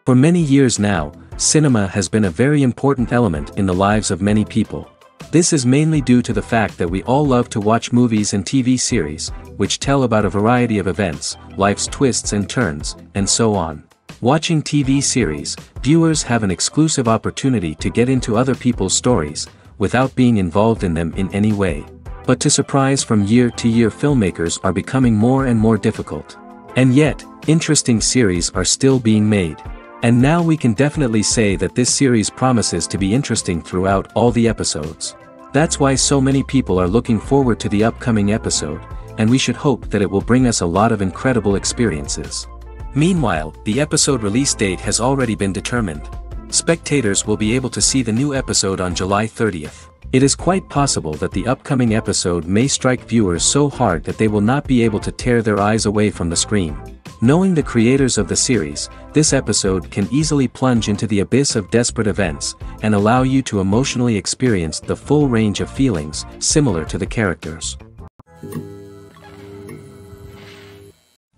For many years now, cinema has been a very important element in the lives of many people. This is mainly due to the fact that we all love to watch movies and TV series, which tell about a variety of events, life's twists and turns, and so on. Watching TV series, viewers have an exclusive opportunity to get into other people's stories, without being involved in them in any way. But to surprise from year to year, filmmakers are becoming more and more difficult. And yet, interesting series are still being made. And now we can definitely say that this series promises to be interesting throughout all the episodes. That's why so many people are looking forward to the upcoming episode, and we should hope that it will bring us a lot of incredible experiences. Meanwhile, the episode release date has already been determined. Spectators will be able to see the new episode on July 30th. It is quite possible that the upcoming episode may strike viewers so hard that they will not be able to tear their eyes away from the screen. Knowing the creators of the series, this episode can easily plunge into the abyss of desperate events, and allow you to emotionally experience the full range of feelings, similar to the characters.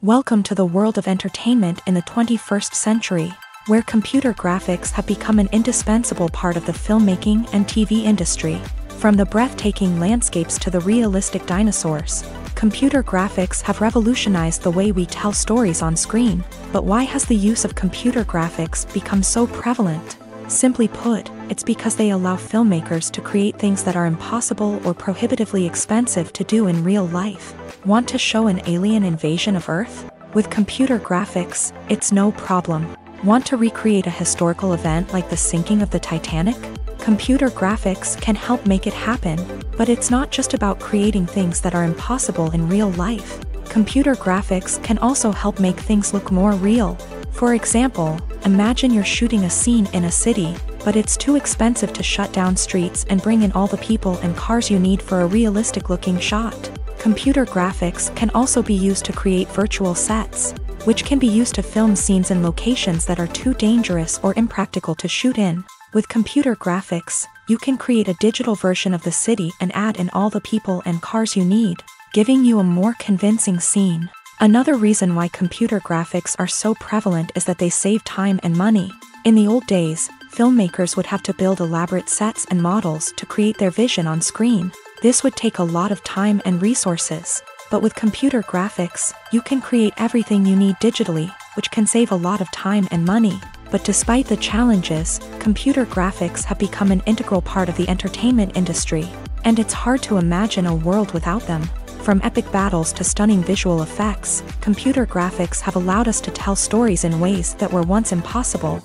Welcome to the world of entertainment in the 21st century, where computer graphics have become an indispensable part of the filmmaking and TV industry. From the breathtaking landscapes to the realistic dinosaurs, computer graphics have revolutionized the way we tell stories on screen. But why has the use of computer graphics become so prevalent? Simply put, it's because they allow filmmakers to create things that are impossible or prohibitively expensive to do in real life. Want to show an alien invasion of Earth? With computer graphics, it's no problem. Want to recreate a historical event like the sinking of the Titanic? Computer graphics can help make it happen, but it's not just about creating things that are impossible in real life. Computer graphics can also help make things look more real. For example, imagine you're shooting a scene in a city, but it's too expensive to shut down streets and bring in all the people and cars you need for a realistic-looking shot. Computer graphics can also be used to create virtual sets, which can be used to film scenes in locations that are too dangerous or impractical to shoot in. With computer graphics, you can create a digital version of the city and add in all the people and cars you need, giving you a more convincing scene. Another reason why computer graphics are so prevalent is that they save time and money. In the old days, filmmakers would have to build elaborate sets and models to create their vision on screen. This would take a lot of time and resources. But with computer graphics, you can create everything you need digitally, which can save a lot of time and money. But despite the challenges, computer graphics have become an integral part of the entertainment industry, and it's hard to imagine a world without them. From epic battles to stunning visual effects, computer graphics have allowed us to tell stories in ways that were once impossible.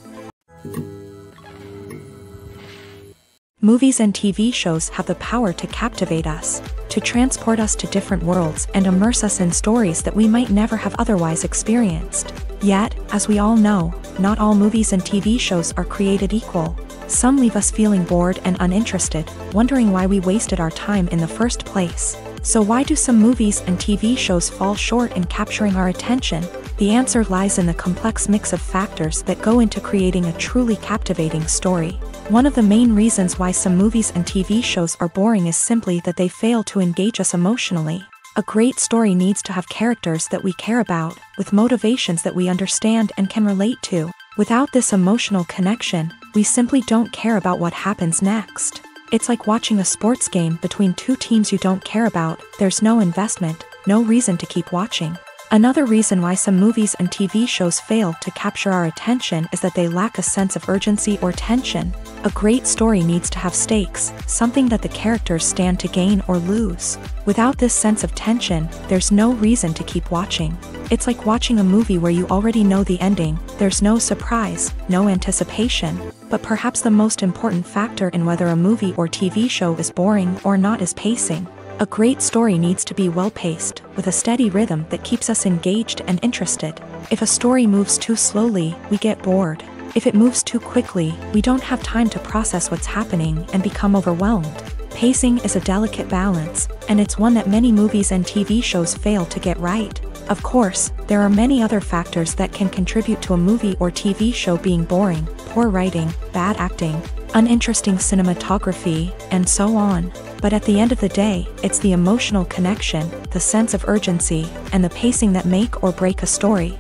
Movies and TV shows have the power to captivate us, to transport us to different worlds and immerse us in stories that we might never have otherwise experienced. Yet, as we all know, not all movies and TV shows are created equal. Some leave us feeling bored and uninterested, wondering why we wasted our time in the first place. So why do some movies and TV shows fall short in capturing our attention? The answer lies in the complex mix of factors that go into creating a truly captivating story. One of the main reasons why some movies and TV shows are boring is simply that they fail to engage us emotionally. A great story needs to have characters that we care about, with motivations that we understand and can relate to. Without this emotional connection, we simply don't care about what happens next. It's like watching a sports game between two teams you don't care about. There's no investment, no reason to keep watching. Another reason why some movies and TV shows fail to capture our attention is that they lack a sense of urgency or tension. A great story needs to have stakes, something that the characters stand to gain or lose. Without this sense of tension, there's no reason to keep watching. It's like watching a movie where you already know the ending. There's no surprise, no anticipation. But perhaps the most important factor in whether a movie or TV show is boring or not is pacing. A great story needs to be well-paced, with a steady rhythm that keeps us engaged and interested. If a story moves too slowly, we get bored. If it moves too quickly, we don't have time to process what's happening and become overwhelmed. Pacing is a delicate balance, and it's one that many movies and TV shows fail to get right. Of course, there are many other factors that can contribute to a movie or TV show being boring: poor writing, bad acting, uninteresting cinematography, and so on. But at the end of the day, it's the emotional connection, the sense of urgency, and the pacing that make or break a story.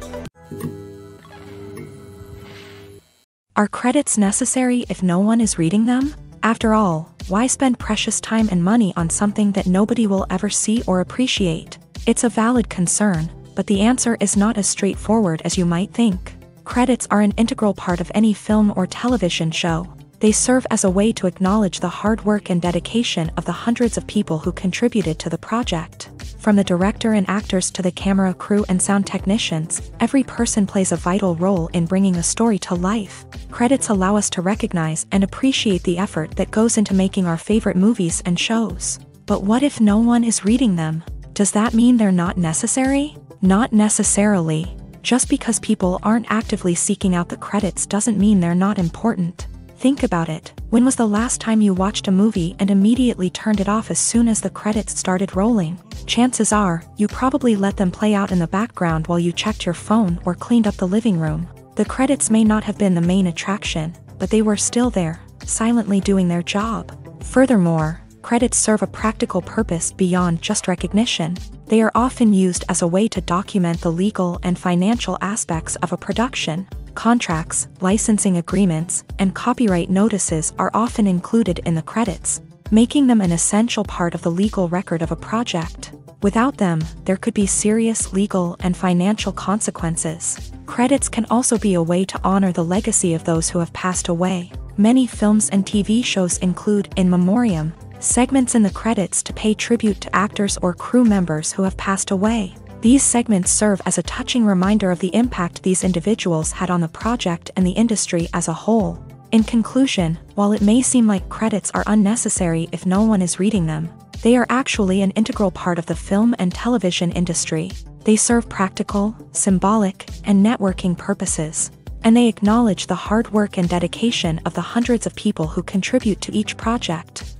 Are credits necessary if no one is reading them? After all, why spend precious time and money on something that nobody will ever see or appreciate? It's a valid concern, but the answer is not as straightforward as you might think. Credits are an integral part of any film or television show. They serve as a way to acknowledge the hard work and dedication of the hundreds of people who contributed to the project. From the director and actors to the camera crew and sound technicians, every person plays a vital role in bringing a story to life. Credits allow us to recognize and appreciate the effort that goes into making our favorite movies and shows. But what if no one is reading them? Does that mean they're not necessary? Not necessarily. Just because people aren't actively seeking out the credits doesn't mean they're not important. Think about it. When was the last time you watched a movie and immediately turned it off as soon as the credits started rolling? Chances are, you probably let them play out in the background while you checked your phone or cleaned up the living room. The credits may not have been the main attraction, but they were still there, silently doing their job. Furthermore, credits serve a practical purpose beyond just recognition. They are often used as a way to document the legal and financial aspects of a production. Contracts, licensing agreements, and copyright notices are often included in the credits, making them an essential part of the legal record of a project. Without them, there could be serious legal and financial consequences. Credits can also be a way to honor the legacy of those who have passed away. Many films and TV shows include in memoriam segments in the credits to pay tribute to actors or crew members who have passed away. These segments serve as a touching reminder of the impact these individuals had on the project and the industry as a whole. In conclusion, while it may seem like credits are unnecessary if no one is reading them, they are actually an integral part of the film and television industry. They serve practical, symbolic, and networking purposes, and they acknowledge the hard work and dedication of the hundreds of people who contribute to each project.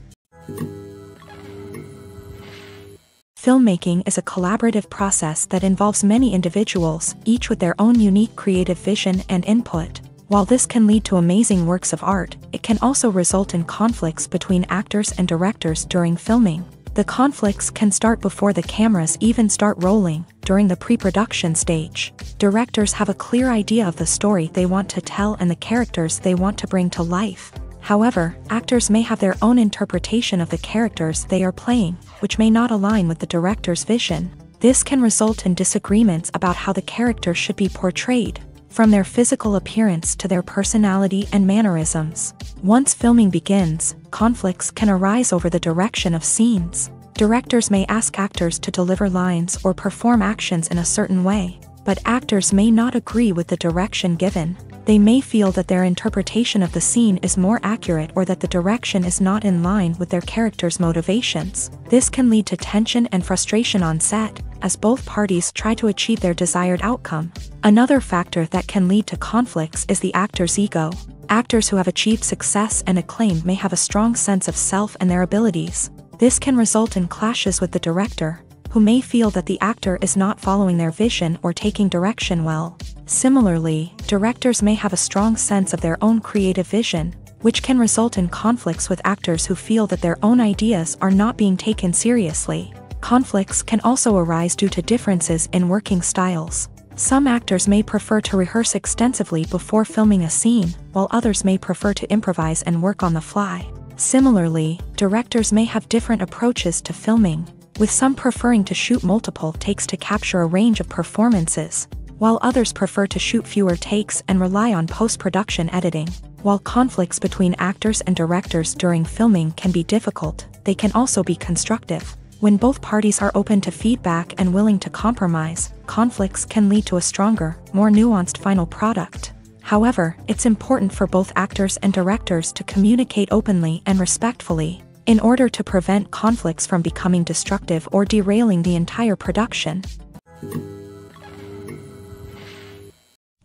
Filmmaking is a collaborative process that involves many individuals, each with their own unique creative vision and input. While this can lead to amazing works of art, it can also result in conflicts between actors and directors during filming. The conflicts can start before the cameras even start rolling, during the pre-production stage. Directors have a clear idea of the story they want to tell and the characters they want to bring to life. However, actors may have their own interpretation of the characters they are playing, which may not align with the director's vision. This can result in disagreements about how the character should be portrayed, from their physical appearance to their personality and mannerisms. Once filming begins, conflicts can arise over the direction of scenes. Directors may ask actors to deliver lines or perform actions in a certain way, but actors may not agree with the direction given. They may feel that their interpretation of the scene is more accurate or that the direction is not in line with their character's motivations. This can lead to tension and frustration on set, as both parties try to achieve their desired outcome. Another factor that can lead to conflicts is the actor's ego. Actors who have achieved success and acclaim may have a strong sense of self and their abilities. This can result in clashes with the director, who may feel that the actor is not following their vision or taking direction well. Similarly, directors may have a strong sense of their own creative vision, which can result in conflicts with actors who feel that their own ideas are not being taken seriously. Conflicts can also arise due to differences in working styles. Some actors may prefer to rehearse extensively before filming a scene, while others may prefer to improvise and work on the fly. Similarly, directors may have different approaches to filming, with some preferring to shoot multiple takes to capture a range of performances, while others prefer to shoot fewer takes and rely on post-production editing. While conflicts between actors and directors during filming can be difficult, they can also be constructive. When both parties are open to feedback and willing to compromise, conflicts can lead to a stronger, more nuanced final product. However, it's important for both actors and directors to communicate openly and respectfully, in order to prevent conflicts from becoming destructive or derailing the entire production.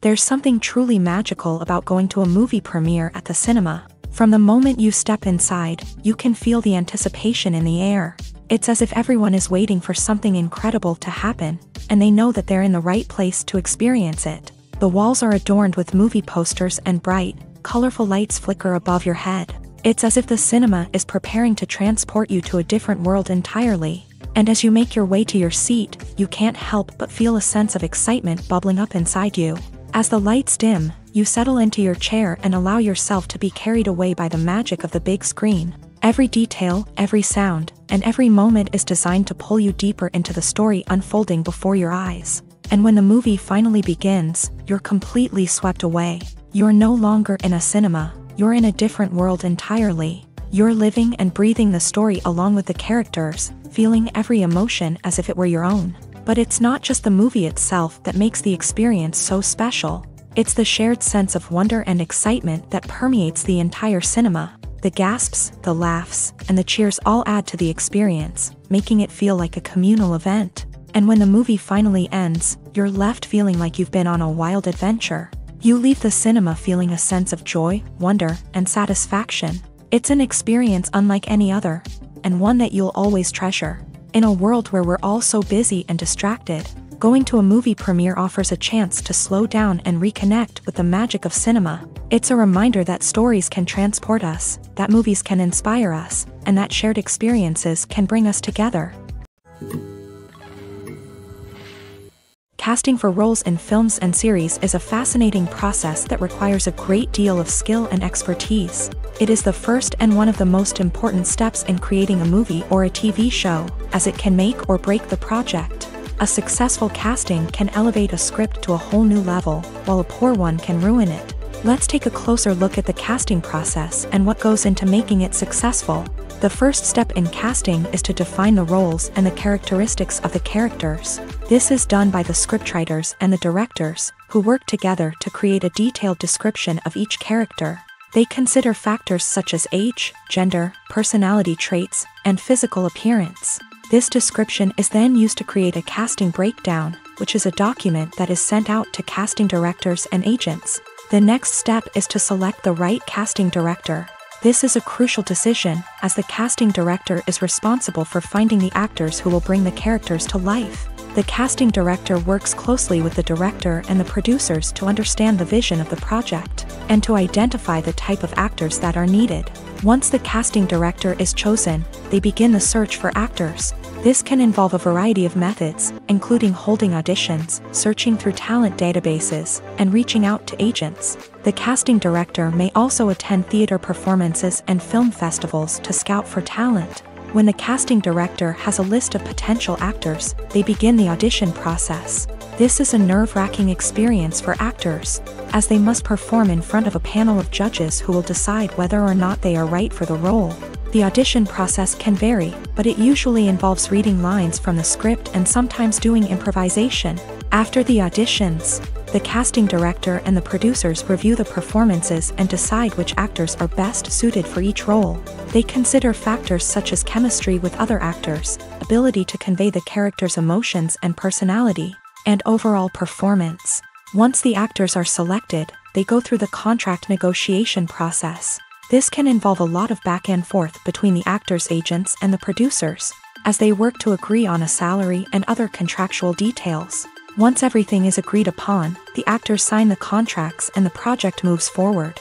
There's something truly magical about going to a movie premiere at the cinema. From the moment you step inside, you can feel the anticipation in the air. It's as if everyone is waiting for something incredible to happen, and they know that they're in the right place to experience it. The walls are adorned with movie posters and bright, colorful lights flicker above your head. It's as if the cinema is preparing to transport you to a different world entirely. And as you make your way to your seat, you can't help but feel a sense of excitement bubbling up inside you. As the lights dim, you settle into your chair and allow yourself to be carried away by the magic of the big screen. Every detail, every sound, and every moment is designed to pull you deeper into the story unfolding before your eyes. And when the movie finally begins, you're completely swept away. You're no longer in a cinema, you're in a different world entirely. You're living and breathing the story along with the characters, feeling every emotion as if it were your own. But it's not just the movie itself that makes the experience so special. It's the shared sense of wonder and excitement that permeates the entire cinema. The gasps, the laughs, and the cheers all add to the experience, making it feel like a communal event. And when the movie finally ends, you're left feeling like you've been on a wild adventure. You leave the cinema feeling a sense of joy, wonder, and satisfaction. It's an experience unlike any other, and one that you'll always treasure. In a world where we're all so busy and distracted, going to a movie premiere offers a chance to slow down and reconnect with the magic of cinema. It's a reminder that stories can transport us, that movies can inspire us, and that shared experiences can bring us together. Casting for roles in films and series is a fascinating process that requires a great deal of skill and expertise. It is the first and one of the most important steps in creating a movie or a TV show, as it can make or break the project. A successful casting can elevate a script to a whole new level, while a poor one can ruin it. Let's take a closer look at the casting process and what goes into making it successful. The first step in casting is to define the roles and the characteristics of the characters. This is done by the scriptwriters and the directors, who work together to create a detailed description of each character. They consider factors such as age, gender, personality traits, and physical appearance. This description is then used to create a casting breakdown, which is a document that is sent out to casting directors and agents. The next step is to select the right casting director. This is a crucial decision, as the casting director is responsible for finding the actors who will bring the characters to life. The casting director works closely with the director and the producers to understand the vision of the project, and to identify the type of actors that are needed. Once the casting director is chosen, they begin the search for actors. This can involve a variety of methods, including holding auditions, searching through talent databases, and reaching out to agents. The casting director may also attend theater performances and film festivals to scout for talent. When the casting director has a list of potential actors, they begin the audition process. This is a nerve-wracking experience for actors, as they must perform in front of a panel of judges who will decide whether or not they are right for the role. The audition process can vary, but it usually involves reading lines from the script and sometimes doing improvisation. After the auditions, the casting director and the producers review the performances and decide which actors are best suited for each role. They consider factors such as chemistry with other actors, ability to convey the character's emotions and personality, and overall performance. Once the actors are selected, they go through the contract negotiation process. This can involve a lot of back and forth between the actors' agents and the producers, as they work to agree on a salary and other contractual details. Once everything is agreed upon, the actors sign the contracts and the project moves forward.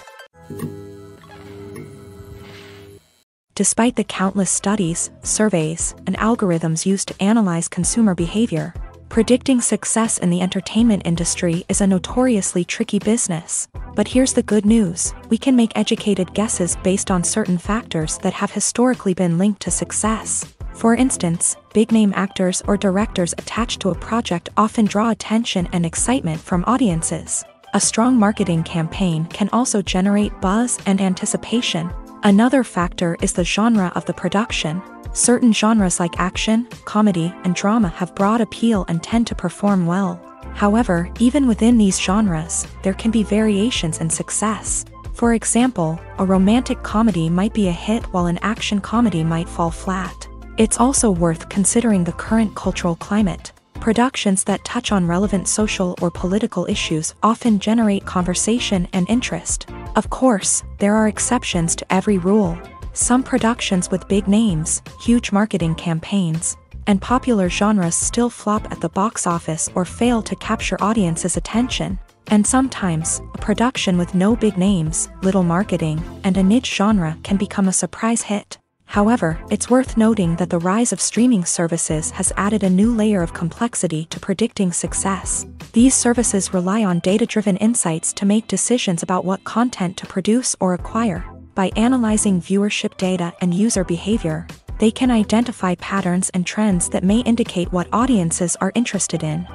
Despite the countless studies, surveys, and algorithms used to analyze consumer behavior, predicting success in the entertainment industry is a notoriously tricky business. But here's the good news: we can make educated guesses based on certain factors that have historically been linked to success. For instance, big-name actors or directors attached to a project often draw attention and excitement from audiences. A strong marketing campaign can also generate buzz and anticipation. Another factor is the genre of the production. Certain genres like action, comedy, and drama have broad appeal and tend to perform well. However, even within these genres, there can be variations in success. For example, a romantic comedy might be a hit while an action comedy might fall flat. It's also worth considering the current cultural climate. Productions that touch on relevant social or political issues often generate conversation and interest. Of course, there are exceptions to every rule. Some productions with big names, huge marketing campaigns, and popular genres still flop at the box office or fail to capture audiences' attention. And sometimes, a production with no big names, little marketing, and a niche genre can become a surprise hit. However, it's worth noting that the rise of streaming services has added a new layer of complexity to predicting success. These services rely on data-driven insights to make decisions about what content to produce or acquire. By analyzing viewership data and user behavior, they can identify patterns and trends that may indicate what audiences are interested in.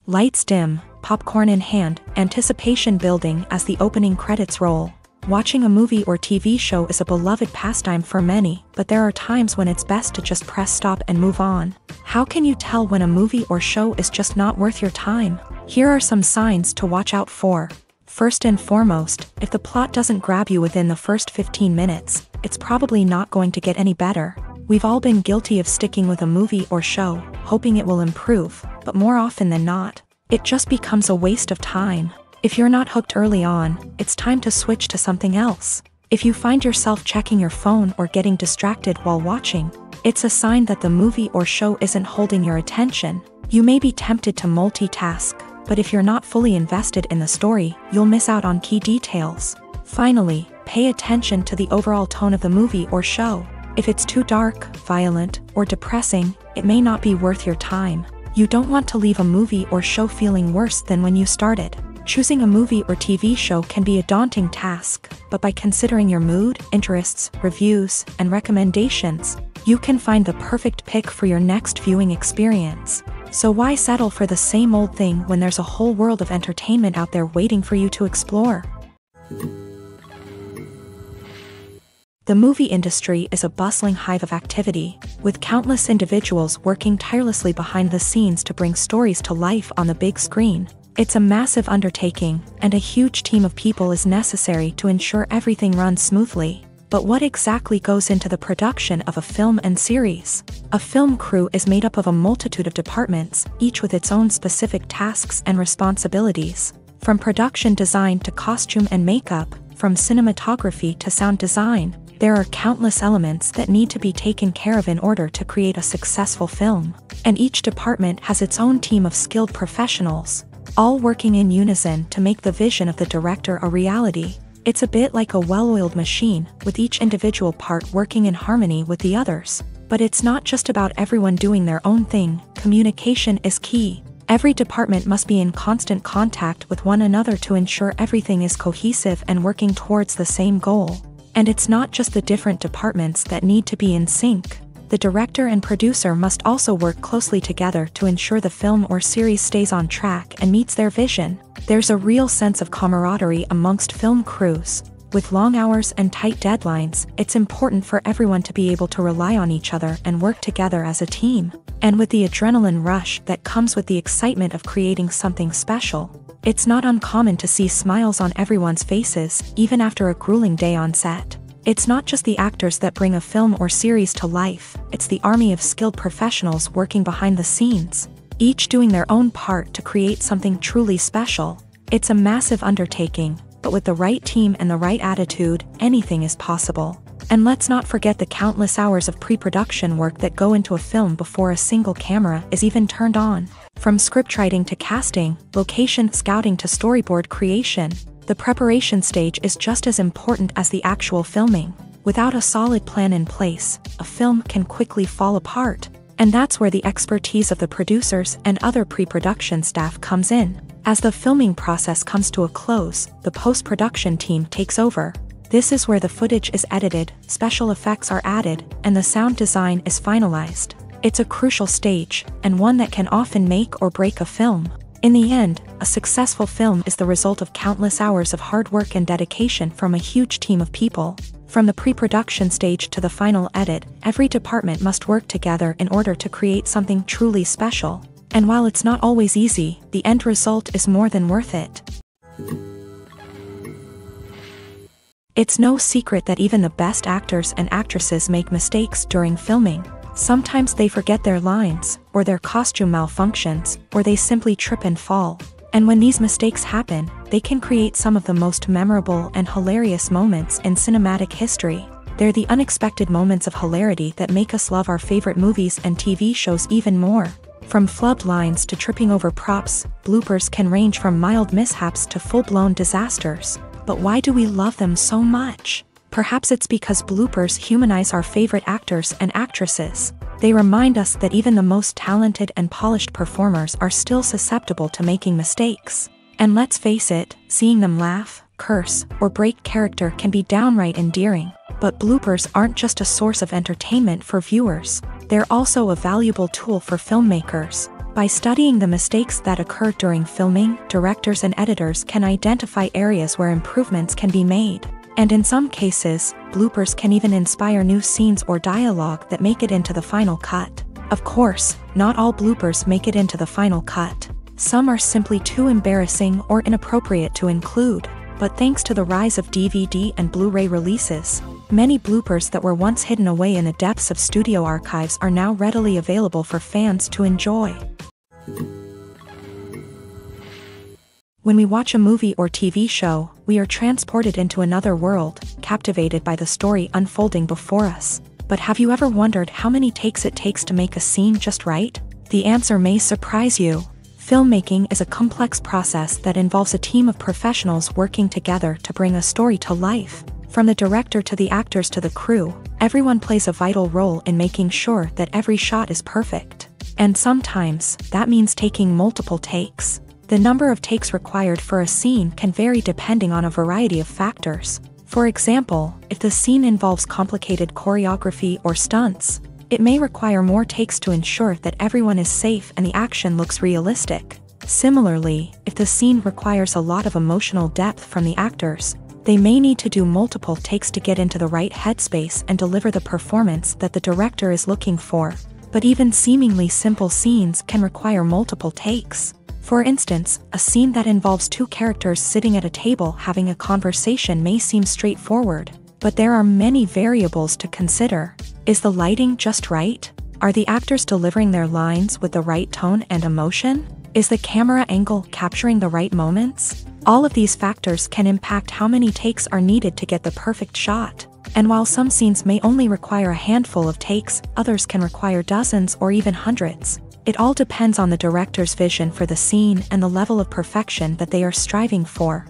Lights dim, popcorn in hand, anticipation building as the opening credits roll. Watching a movie or TV show is a beloved pastime for many, but there are times when it's best to just press stop and move on. How can you tell when a movie or show is just not worth your time? Here are some signs to watch out for. First and foremost, if the plot doesn't grab you within the first 15 minutes, it's probably not going to get any better. We've all been guilty of sticking with a movie or show, hoping it will improve, but more often than not, it just becomes a waste of time. If you're not hooked early on, it's time to switch to something else. If you find yourself checking your phone or getting distracted while watching, it's a sign that the movie or show isn't holding your attention. You may be tempted to multitask, but if you're not fully invested in the story, you'll miss out on key details. Finally, pay attention to the overall tone of the movie or show. If it's too dark, violent, or depressing, it may not be worth your time. You don't want to leave a movie or show feeling worse than when you started. Choosing a movie or TV show can be a daunting task, but by considering your mood, interests, reviews, and recommendations, you can find the perfect pick for your next viewing experience. So why settle for the same old thing when there's a whole world of entertainment out there waiting for you to explore? The movie industry is a bustling hive of activity, with countless individuals working tirelessly behind the scenes to bring stories to life on the big screen. It's a massive undertaking, and a huge team of people is necessary to ensure everything runs smoothly. But what exactly goes into the production of a film and series? A film crew is made up of a multitude of departments, each with its own specific tasks and responsibilities. From production design to costume and makeup, from cinematography to sound design, there are countless elements that need to be taken care of in order to create a successful film. And each department has its own team of skilled professionals, all working in unison to make the vision of the director a reality. It's a bit like a well-oiled machine, with each individual part working in harmony with the others. But it's not just about everyone doing their own thing. Communication is key. Every department must be in constant contact with one another to ensure everything is cohesive and working towards the same goal. And it's not just the different departments that need to be in sync. The director and producer must also work closely together to ensure the film or series stays on track and meets their vision. There's a real sense of camaraderie amongst film crews. With long hours and tight deadlines, it's important for everyone to be able to rely on each other and work together as a team. And with the adrenaline rush that comes with the excitement of creating something special, it's not uncommon to see smiles on everyone's faces, even after a grueling day on set. It's not just the actors that bring a film or series to life, it's the army of skilled professionals working behind the scenes, each doing their own part to create something truly special. It's a massive undertaking, but with the right team and the right attitude, anything is possible. And let's not forget the countless hours of pre-production work that go into a film before a single camera is even turned on. From scriptwriting to casting, location scouting to storyboard creation, the preparation stage is just as important as the actual filming. Without a solid plan in place, a film can quickly fall apart. And that's where the expertise of the producers and other pre-production staff comes in. As the filming process comes to a close, the post-production team takes over. This is where the footage is edited, special effects are added, and the sound design is finalized. It's a crucial stage, and one that can often make or break a film. In the end, a successful film is the result of countless hours of hard work and dedication from a huge team of people. From the pre-production stage to the final edit, every department must work together in order to create something truly special. And while it's not always easy, the end result is more than worth it. It's no secret that even the best actors and actresses make mistakes during filming. Sometimes they forget their lines, or their costume malfunctions, or they simply trip and fall. And when these mistakes happen, they can create some of the most memorable and hilarious moments in cinematic history. They're the unexpected moments of hilarity that make us love our favorite movies and TV shows even more. From flubbed lines to tripping over props, bloopers can range from mild mishaps to full-blown disasters. But why do we love them so much? Perhaps it's because bloopers humanize our favorite actors and actresses. They remind us that even the most talented and polished performers are still susceptible to making mistakes. And let's face it, seeing them laugh, curse, or break character can be downright endearing. But bloopers aren't just a source of entertainment for viewers. They're also a valuable tool for filmmakers. By studying the mistakes that occur during filming, directors and editors can identify areas where improvements can be made. And in some cases, bloopers can even inspire new scenes or dialogue that make it into the final cut. Of course, not all bloopers make it into the final cut. Some are simply too embarrassing or inappropriate to include. But thanks to the rise of DVD and Blu-ray releases, many bloopers that were once hidden away in the depths of studio archives are now readily available for fans to enjoy. When we watch a movie or TV show, we are transported into another world, captivated by the story unfolding before us. But have you ever wondered how many takes it takes to make a scene just right? The answer may surprise you. Filmmaking is a complex process that involves a team of professionals working together to bring a story to life. From the director to the actors to the crew, everyone plays a vital role in making sure that every shot is perfect. And sometimes, that means taking multiple takes. The number of takes required for a scene can vary depending on a variety of factors. For example, if the scene involves complicated choreography or stunts, it may require more takes to ensure that everyone is safe and the action looks realistic. Similarly, if the scene requires a lot of emotional depth from the actors, they may need to do multiple takes to get into the right headspace and deliver the performance that the director is looking for. But even seemingly simple scenes can require multiple takes. For instance, a scene that involves two characters sitting at a table having a conversation may seem straightforward, but there are many variables to consider. Is the lighting just right? Are the actors delivering their lines with the right tone and emotion? Is the camera angle capturing the right moments? All of these factors can impact how many takes are needed to get the perfect shot. And while some scenes may only require a handful of takes, others can require dozens or even hundreds. It all depends on the director's vision for the scene and the level of perfection that they are striving for.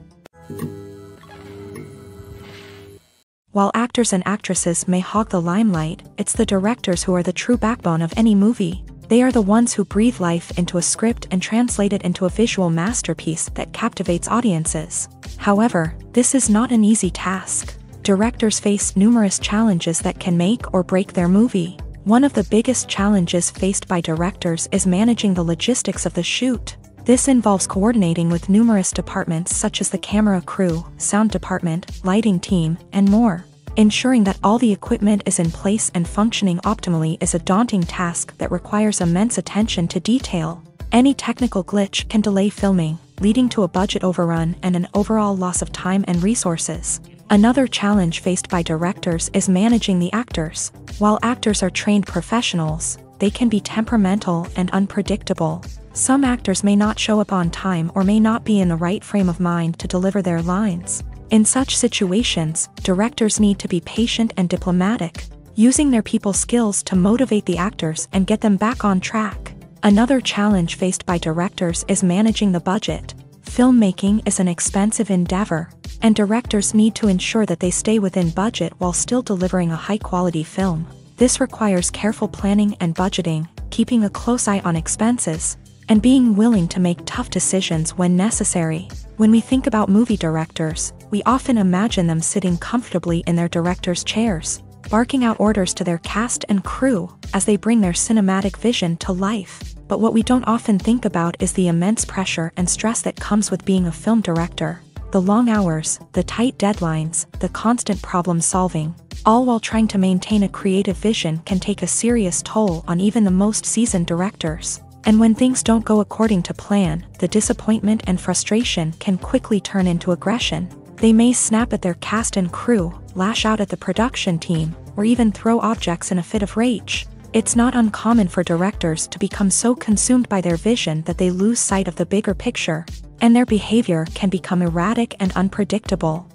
While actors and actresses may hog the limelight, it's the directors who are the true backbone of any movie. They are the ones who breathe life into a script and translate it into a visual masterpiece that captivates audiences. However, this is not an easy task. Directors face numerous challenges that can make or break their movie. One of the biggest challenges faced by directors is managing the logistics of the shoot. This involves coordinating with numerous departments such as the camera crew, sound department, lighting team, and more. Ensuring that all the equipment is in place and functioning optimally is a daunting task that requires immense attention to detail. Any technical glitch can delay filming, leading to a budget overrun and an overall loss of time and resources. Another challenge faced by directors is managing the actors. While actors are trained professionals, they can be temperamental and unpredictable. Some actors may not show up on time or may not be in the right frame of mind to deliver their lines. In such situations, directors need to be patient and diplomatic, using their people skills to motivate the actors and get them back on track. Another challenge faced by directors is managing the budget. Filmmaking is an expensive endeavor, and directors need to ensure that they stay within budget while still delivering a high-quality film. This requires careful planning and budgeting, keeping a close eye on expenses, and being willing to make tough decisions when necessary. When we think about movie directors, we often imagine them sitting comfortably in their director's chairs, barking out orders to their cast and crew as they bring their cinematic vision to life. But what we don't often think about is the immense pressure and stress that comes with being a film director. The long hours, the tight deadlines, the constant problem solving, all while trying to maintain a creative vision can take a serious toll on even the most seasoned directors. And when things don't go according to plan, the disappointment and frustration can quickly turn into aggression. They may snap at their cast and crew, lash out at the production team, or even throw objects in a fit of rage. It's not uncommon for directors to become so consumed by their vision that they lose sight of the bigger picture, and their behavior can become erratic and unpredictable.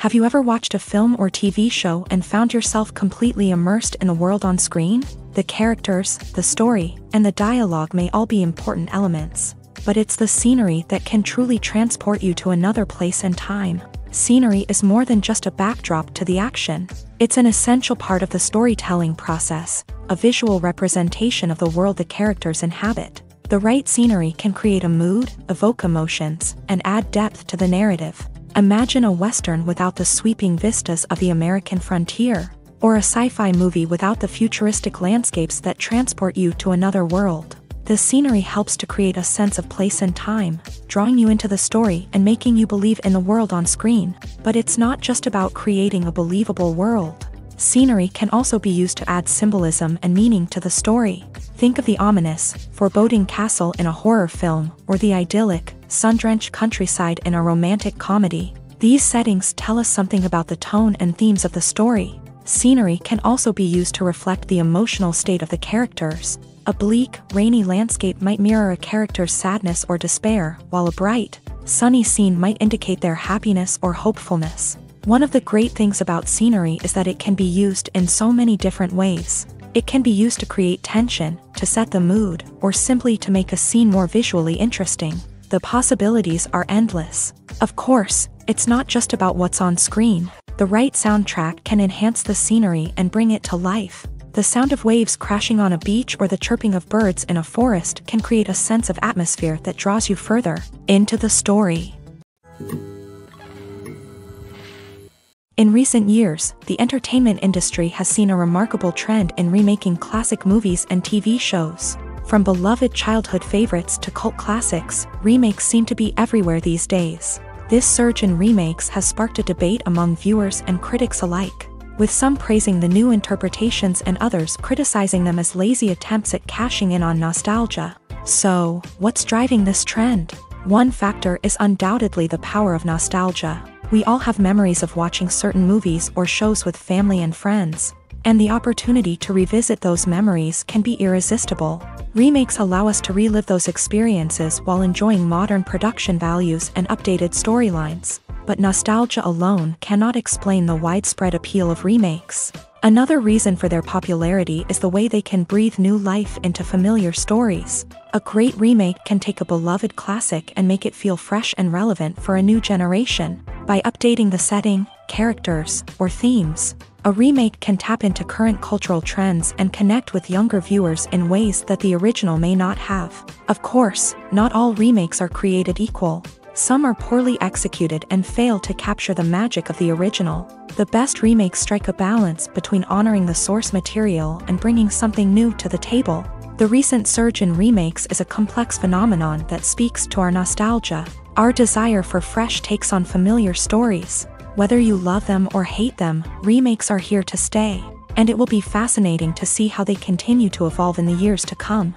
Have you ever watched a film or TV show and found yourself completely immersed in the world on screen? The characters, the story, and the dialogue may all be important elements. but it's the scenery that can truly transport you to another place and time. Scenery is more than just a backdrop to the action. It's an essential part of the storytelling process, a visual representation of the world the characters inhabit. The right scenery can create a mood, evoke emotions, and add depth to the narrative. Imagine a Western without the sweeping vistas of the American frontier, or a sci-fi movie without the futuristic landscapes that transport you to another world. The scenery helps to create a sense of place and time, drawing you into the story and making you believe in the world on screen. But it's not just about creating a believable world. Scenery can also be used to add symbolism and meaning to the story. Think of the ominous, foreboding castle in a horror film, or the idyllic, sun-drenched countryside in a romantic comedy. These settings tell us something about the tone and themes of the story. Scenery can also be used to reflect the emotional state of the characters. A bleak, rainy landscape might mirror a character's sadness or despair, while a bright, sunny scene might indicate their happiness or hopefulness. One of the great things about scenery is that it can be used in so many different ways. It can be used to create tension, to set the mood, or simply to make a scene more visually interesting. The possibilities are endless. Of course, it's not just about what's on screen. The right soundtrack can enhance the scenery and bring it to life. The sound of waves crashing on a beach or the chirping of birds in a forest can create a sense of atmosphere that draws you further into the story. In recent years, the entertainment industry has seen a remarkable trend in remaking classic movies and TV shows. From beloved childhood favorites to cult classics, remakes seem to be everywhere these days. This surge in remakes has sparked a debate among viewers and critics alike, with some praising the new interpretations and others criticizing them as lazy attempts at cashing in on nostalgia. So, what's driving this trend? One factor is undoubtedly the power of nostalgia. We all have memories of watching certain movies or shows with family and friends, and the opportunity to revisit those memories can be irresistible. Remakes allow us to relive those experiences while enjoying modern production values and updated storylines. But nostalgia alone cannot explain the widespread appeal of remakes. Another reason for their popularity is the way they can breathe new life into familiar stories. A great remake can take a beloved classic and make it feel fresh and relevant for a new generation. By updating the setting, characters, or themes, a remake can tap into current cultural trends and connect with younger viewers in ways that the original may not have. Of course, not all remakes are created equal. Some are poorly executed and fail to capture the magic of the original. The best remakes strike a balance between honoring the source material and bringing something new to the table. The recent surge in remakes is a complex phenomenon that speaks to our nostalgia, our desire for fresh takes on familiar stories. Whether you love them or hate them, remakes are here to stay, and it will be fascinating to see how they continue to evolve in the years to come.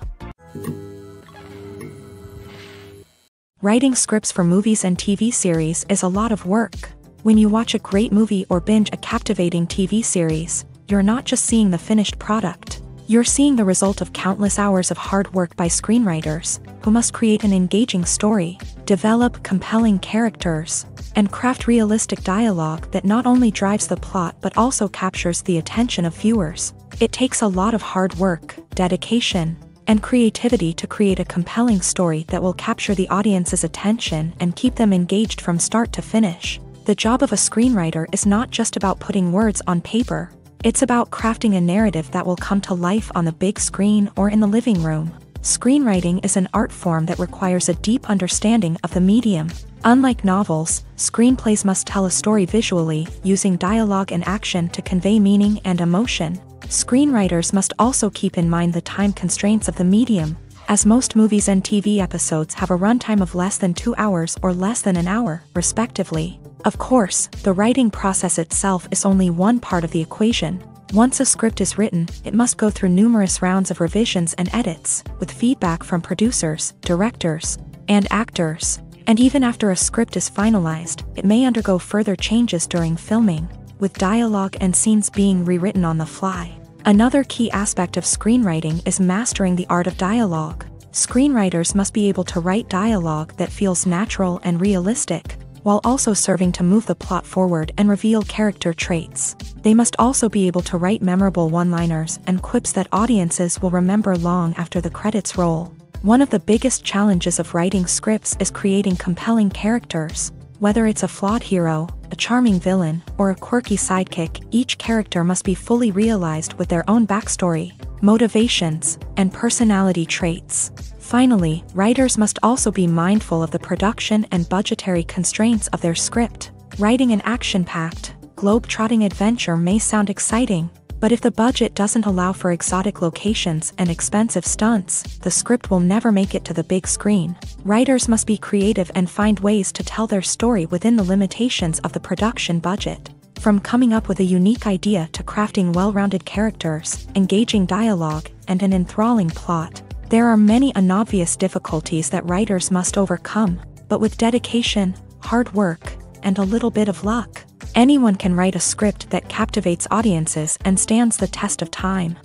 Writing scripts for movies and TV series is a lot of work. When you watch a great movie or binge a captivating TV series, you're not just seeing the finished product. You're seeing the result of countless hours of hard work by screenwriters, who must create an engaging story, develop compelling characters, and craft realistic dialogue that not only drives the plot but also captures the attention of viewers. It takes a lot of hard work, dedication, and creativity to create a compelling story that will capture the audience's attention and keep them engaged from start to finish. The job of a screenwriter is not just about putting words on paper. It's about crafting a narrative that will come to life on the big screen or in the living room. Screenwriting is an art form that requires a deep understanding of the medium. Unlike novels, screenplays must tell a story visually, using dialogue and action to convey meaning and emotion. Screenwriters must also keep in mind the time constraints of the medium, as most movies and TV episodes have a runtime of less than 2 hours or less than an hour, respectively. Of course, the writing process itself is only one part of the equation. Once a script is written, it must go through numerous rounds of revisions and edits, with feedback from producers, directors, and actors. And even after a script is finalized, it may undergo further changes during filming, with dialogue and scenes being rewritten on the fly. Another key aspect of screenwriting is mastering the art of dialogue. Screenwriters must be able to write dialogue that feels natural and realistic, while also serving to move the plot forward and reveal character traits. They must also be able to write memorable one-liners and quips that audiences will remember long after the credits roll. One of the biggest challenges of writing scripts is creating compelling characters. Whether it's a flawed hero, a charming villain, or a quirky sidekick, each character must be fully realized with their own backstory, motivations, and personality traits. Finally, writers must also be mindful of the production and budgetary constraints of their script. Writing an action-packed, globe-trotting adventure may sound exciting, but if the budget doesn't allow for exotic locations and expensive stunts, the script will never make it to the big screen. Writers must be creative and find ways to tell their story within the limitations of the production budget. From coming up with a unique idea to crafting well-rounded characters, engaging dialogue, and an enthralling plot, there are many unobvious difficulties that writers must overcome, but with dedication, hard work, and a little bit of luck, anyone can write a script that captivates audiences and stands the test of time.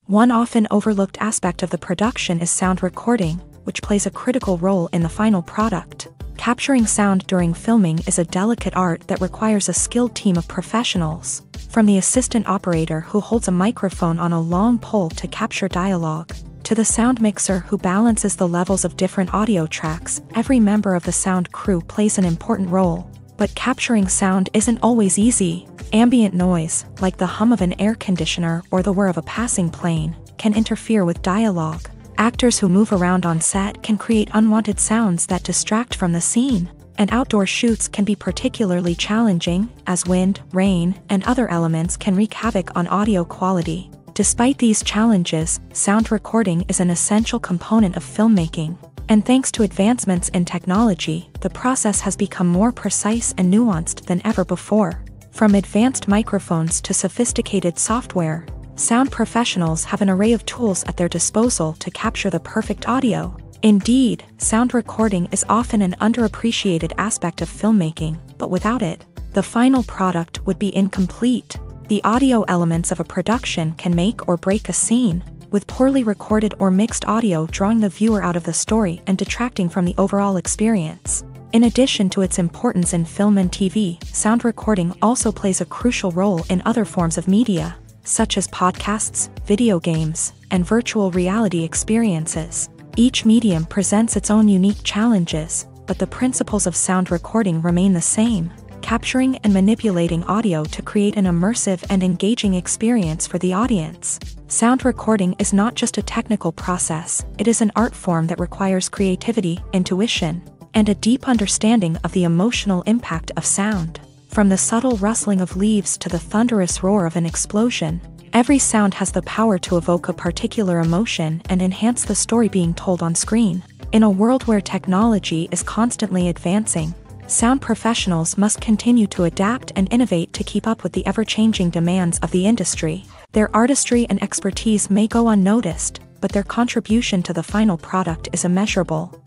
One often overlooked aspect of the production is sound recording, which plays a critical role in the final product. Capturing sound during filming is a delicate art that requires a skilled team of professionals. From the assistant operator who holds a microphone on a long pole to capture dialogue, to the sound mixer who balances the levels of different audio tracks, every member of the sound crew plays an important role. But capturing sound isn't always easy. Ambient noise, like the hum of an air conditioner or the whir of a passing plane, can interfere with dialogue. Actors who move around on set can create unwanted sounds that distract from the scene. And outdoor shoots can be particularly challenging, as wind, rain, and other elements can wreak havoc on audio quality. Despite these challenges, sound recording is an essential component of filmmaking. And thanks to advancements in technology, the process has become more precise and nuanced than ever before. From advanced microphones to sophisticated software, sound professionals have an array of tools at their disposal to capture the perfect audio. Indeed, sound recording is often an underappreciated aspect of filmmaking, but without it, the final product would be incomplete. The audio elements of a production can make or break a scene, with poorly recorded or mixed audio drawing the viewer out of the story and detracting from the overall experience. In addition to its importance in film and TV, sound recording also plays a crucial role in other forms of media, such as podcasts, video games, and virtual reality experiences. Each medium presents its own unique challenges, but the principles of sound recording remain the same. Capturing and manipulating audio to create an immersive and engaging experience for the audience. Sound recording is not just a technical process, it is an art form that requires creativity, intuition, and a deep understanding of the emotional impact of sound. From the subtle rustling of leaves to the thunderous roar of an explosion, every sound has the power to evoke a particular emotion and enhance the story being told on screen. In a world where technology is constantly advancing, sound professionals must continue to adapt and innovate to keep up with the ever-changing demands of the industry. Their artistry and expertise may go unnoticed, but their contribution to the final product is immeasurable.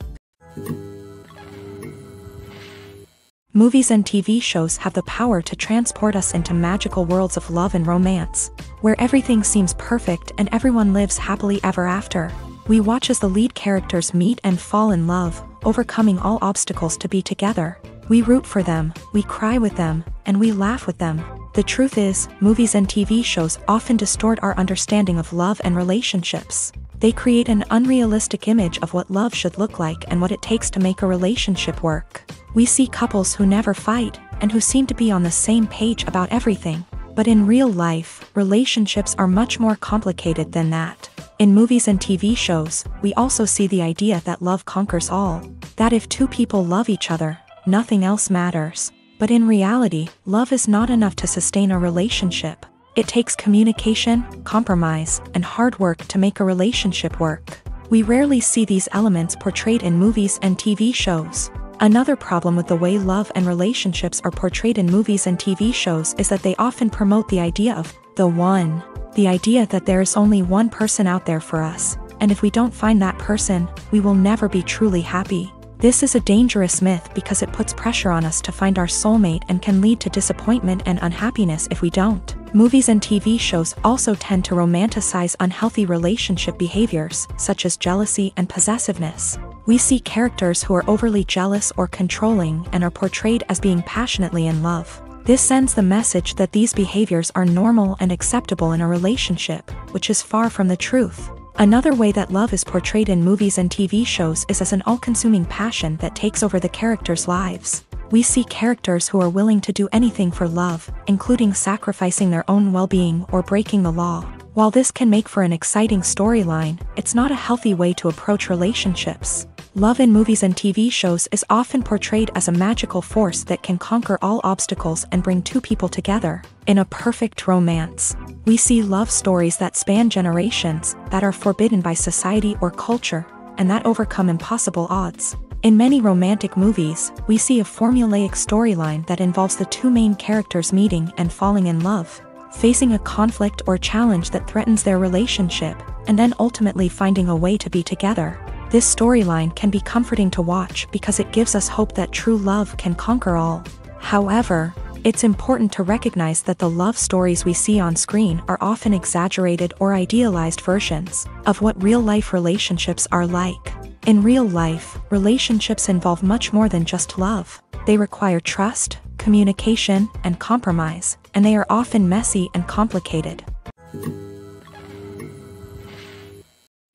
Movies and TV shows have the power to transport us into magical worlds of love and romance, where everything seems perfect and everyone lives happily ever after. We watch as the lead characters meet and fall in love, overcoming all obstacles to be together. We root for them, we cry with them, and we laugh with them. The truth is, movies and TV shows often distort our understanding of love and relationships. They create an unrealistic image of what love should look like and what it takes to make a relationship work. We see couples who never fight, and who seem to be on the same page about everything. But in real life, relationships are much more complicated than that. In movies and TV shows, we also see the idea that love conquers all. That if two people love each other, nothing else matters. But in reality, love is not enough to sustain a relationship. It takes communication, compromise, and hard work to make a relationship work. We rarely see these elements portrayed in movies and TV shows. Another problem with the way love and relationships are portrayed in movies and TV shows is that they often promote the idea of the one. The idea that there is only one person out there for us, and if we don't find that person, we will never be truly happy. This is a dangerous myth because it puts pressure on us to find our soulmate and can lead to disappointment and unhappiness if we don't. Movies and TV shows also tend to romanticize unhealthy relationship behaviors, such as jealousy and possessiveness. We see characters who are overly jealous or controlling and are portrayed as being passionately in love. This sends the message that these behaviors are normal and acceptable in a relationship, which is far from the truth. Another way that love is portrayed in movies and TV shows is as an all-consuming passion that takes over the characters' lives. We see characters who are willing to do anything for love, including sacrificing their own well-being or breaking the law. While this can make for an exciting storyline, it's not a healthy way to approach relationships. Love in movies and TV shows is often portrayed as a magical force that can conquer all obstacles and bring two people together. In a perfect romance, we see love stories that span generations, that are forbidden by society or culture, and that overcome impossible odds. In many romantic movies, we see a formulaic storyline that involves the two main characters meeting and falling in love, facing a conflict or challenge that threatens their relationship, and then ultimately finding a way to be together. This storyline can be comforting to watch because it gives us hope that true love can conquer all. However, it's important to recognize that the love stories we see on screen are often exaggerated or idealized versions of what real-life relationships are like. In real life, relationships involve much more than just love. They require trust, communication, and compromise, and they are often messy and complicated.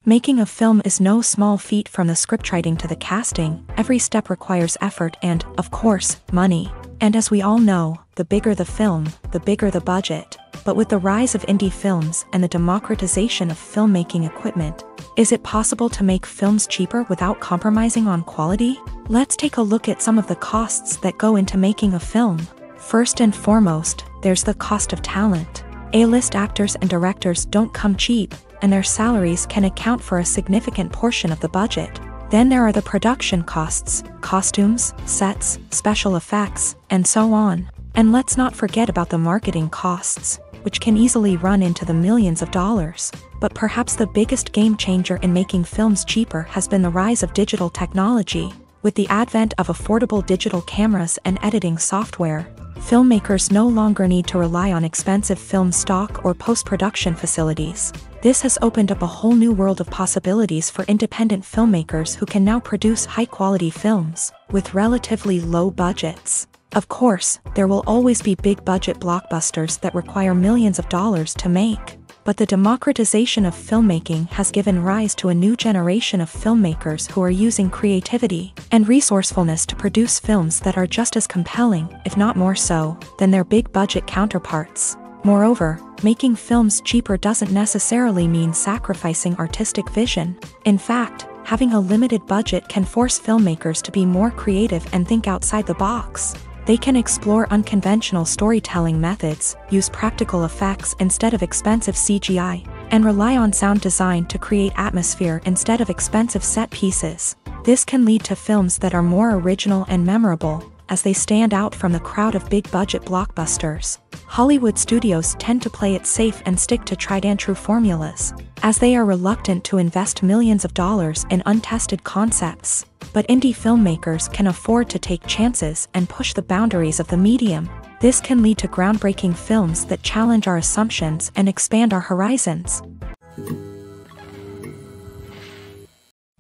Making a film is no small feat, from the scriptwriting to the casting. Every step requires effort and, of course, money. And as we all know, the bigger the film, the bigger the budget. But with the rise of indie films and the democratization of filmmaking equipment, is it possible to make films cheaper without compromising on quality? Let's take a look at some of the costs that go into making a film. First and foremost, there's the cost of talent. A-list actors and directors don't come cheap, and their salaries can account for a significant portion of the budget. Then there are the production costs, costumes, sets, special effects, and so on. And let's not forget about the marketing costs, which can easily run into the millions of dollars. But perhaps the biggest game changer in making films cheaper has been the rise of digital technology. With the advent of affordable digital cameras and editing software, filmmakers no longer need to rely on expensive film stock or post-production facilities. This has opened up a whole new world of possibilities for independent filmmakers who can now produce high-quality films with relatively low budgets. Of course, there will always be big-budget blockbusters that require millions of dollars to make. But the democratization of filmmaking has given rise to a new generation of filmmakers who are using creativity and resourcefulness to produce films that are just as compelling, if not more so, than their big-budget counterparts. Moreover, making films cheaper doesn't necessarily mean sacrificing artistic vision. In fact, having a limited budget can force filmmakers to be more creative and think outside the box. They can explore unconventional storytelling methods, use practical effects instead of expensive CGI, and rely on sound design to create atmosphere instead of expensive set pieces. This can lead to films that are more original and memorable, as they stand out from the crowd of big-budget blockbusters. Hollywood studios tend to play it safe and stick to tried-and-true formulas, as they are reluctant to invest millions of dollars in untested concepts. But indie filmmakers can afford to take chances and push the boundaries of the medium. This can lead to groundbreaking films that challenge our assumptions and expand our horizons.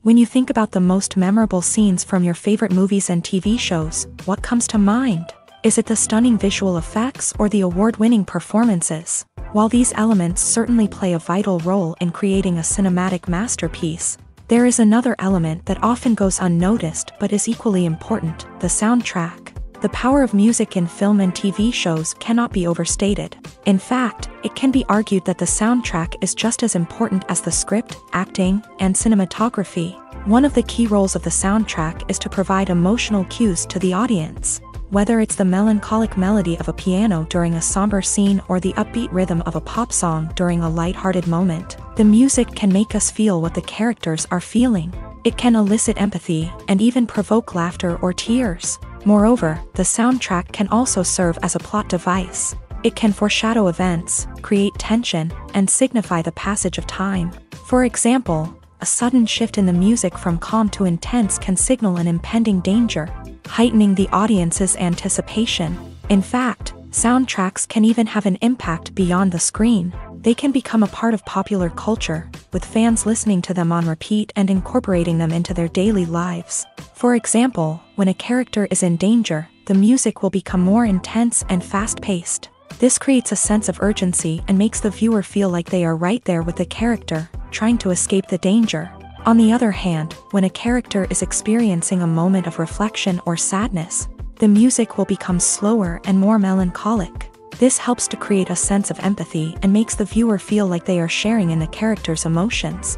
When you think about the most memorable scenes from your favorite movies and TV shows, what comes to mind? Is it the stunning visual effects or the award-winning performances? While these elements certainly play a vital role in creating a cinematic masterpiece, there is another element that often goes unnoticed but is equally important: the soundtrack. The power of music in film and TV shows cannot be overstated. In fact, it can be argued that the soundtrack is just as important as the script, acting, and cinematography. One of the key roles of the soundtrack is to provide emotional cues to the audience. Whether it's the melancholic melody of a piano during a somber scene or the upbeat rhythm of a pop song during a light-hearted moment, the music can make us feel what the characters are feeling. It can elicit empathy and even provoke laughter or tears. Moreover, the soundtrack can also serve as a plot device. It can foreshadow events, create tension, and signify the passage of time. For example, a sudden shift in the music from calm to intense can signal an impending danger, heightening the audience's anticipation. In fact, soundtracks can even have an impact beyond the screen. They can become a part of popular culture, with fans listening to them on repeat and incorporating them into their daily lives. For example, when a character is in danger, the music will become more intense and fast-paced. This creates a sense of urgency and makes the viewer feel like they are right there with the character, trying to escape the danger. On the other hand, when a character is experiencing a moment of reflection or sadness, the music will become slower and more melancholic. This helps to create a sense of empathy and makes the viewer feel like they are sharing in the character's emotions.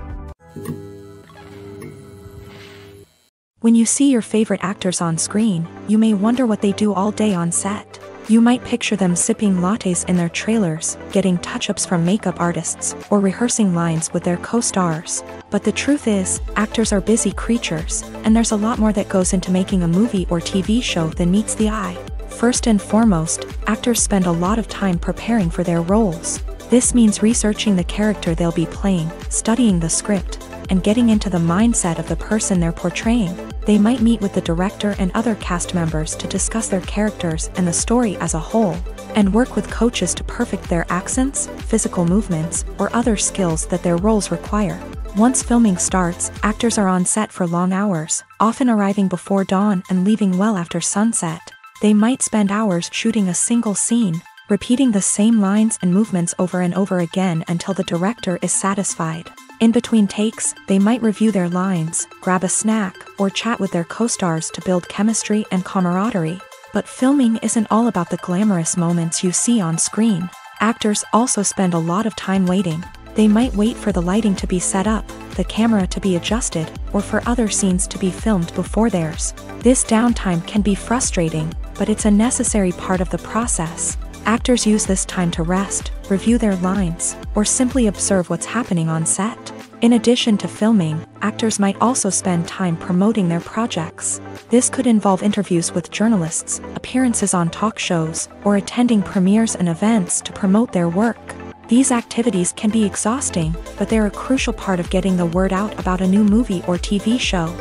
When you see your favorite actors on screen, you may wonder what they do all day on set. You might picture them sipping lattes in their trailers, getting touch-ups from makeup artists, or rehearsing lines with their co-stars. But the truth is, actors are busy creatures, and there's a lot more that goes into making a movie or TV show than meets the eye. First and foremost, actors spend a lot of time preparing for their roles. This means researching the character they'll be playing, studying the script, and getting into the mindset of the person they're portraying. They might meet with the director and other cast members to discuss their characters and the story as a whole, and work with coaches to perfect their accents, physical movements, or other skills that their roles require. Once filming starts, actors are on set for long hours, often arriving before dawn and leaving well after sunset. They might spend hours shooting a single scene, repeating the same lines and movements over and over again until the director is satisfied. In between takes, they might review their lines, grab a snack, or chat with their co-stars to build chemistry and camaraderie. But filming isn't all about the glamorous moments you see on screen. Actors also spend a lot of time waiting. They might wait for the lighting to be set up, the camera to be adjusted, or for other scenes to be filmed before theirs. This downtime can be frustrating, but it's a necessary part of the process. Actors use this time to rest, review their lines, or simply observe what's happening on set. In addition to filming, actors might also spend time promoting their projects. This could involve interviews with journalists, appearances on talk shows, or attending premieres and events to promote their work. These activities can be exhausting, but they're a crucial part of getting the word out about a new movie or TV show.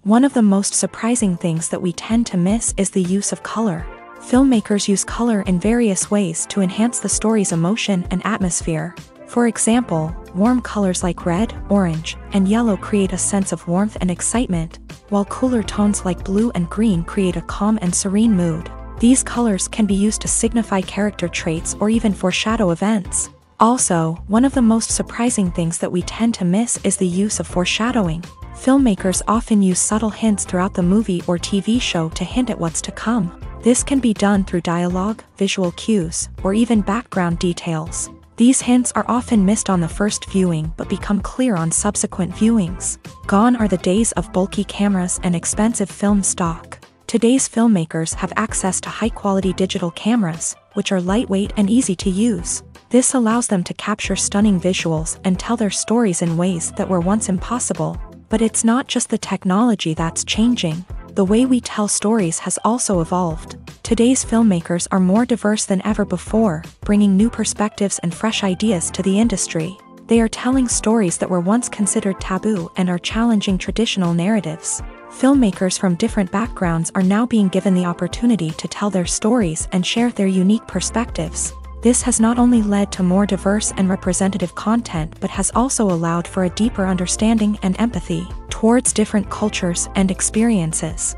One of the most surprising things that we tend to miss is the use of color. Filmmakers use color in various ways to enhance the story's emotion and atmosphere. For example, warm colors like red, orange, and yellow create a sense of warmth and excitement, while cooler tones like blue and green create a calm and serene mood. These colors can be used to signify character traits or even foreshadow events. Also, one of the most surprising things that we tend to miss is the use of foreshadowing. Filmmakers often use subtle hints throughout the movie or TV show to hint at what's to come. This can be done through dialogue, visual cues, or even background details. These hints are often missed on the first viewing but become clear on subsequent viewings. Gone are the days of bulky cameras and expensive film stock. Today's filmmakers have access to high-quality digital cameras, which are lightweight and easy to use. This allows them to capture stunning visuals and tell their stories in ways that were once impossible. But it's not just the technology that's changing. The way we tell stories has also evolved. Today's filmmakers are more diverse than ever before, bringing new perspectives and fresh ideas to the industry. They are telling stories that were once considered taboo and are challenging traditional narratives. Filmmakers from different backgrounds are now being given the opportunity to tell their stories and share their unique perspectives. This has not only led to more diverse and representative content but has also allowed for a deeper understanding and empathy towards different cultures and experiences.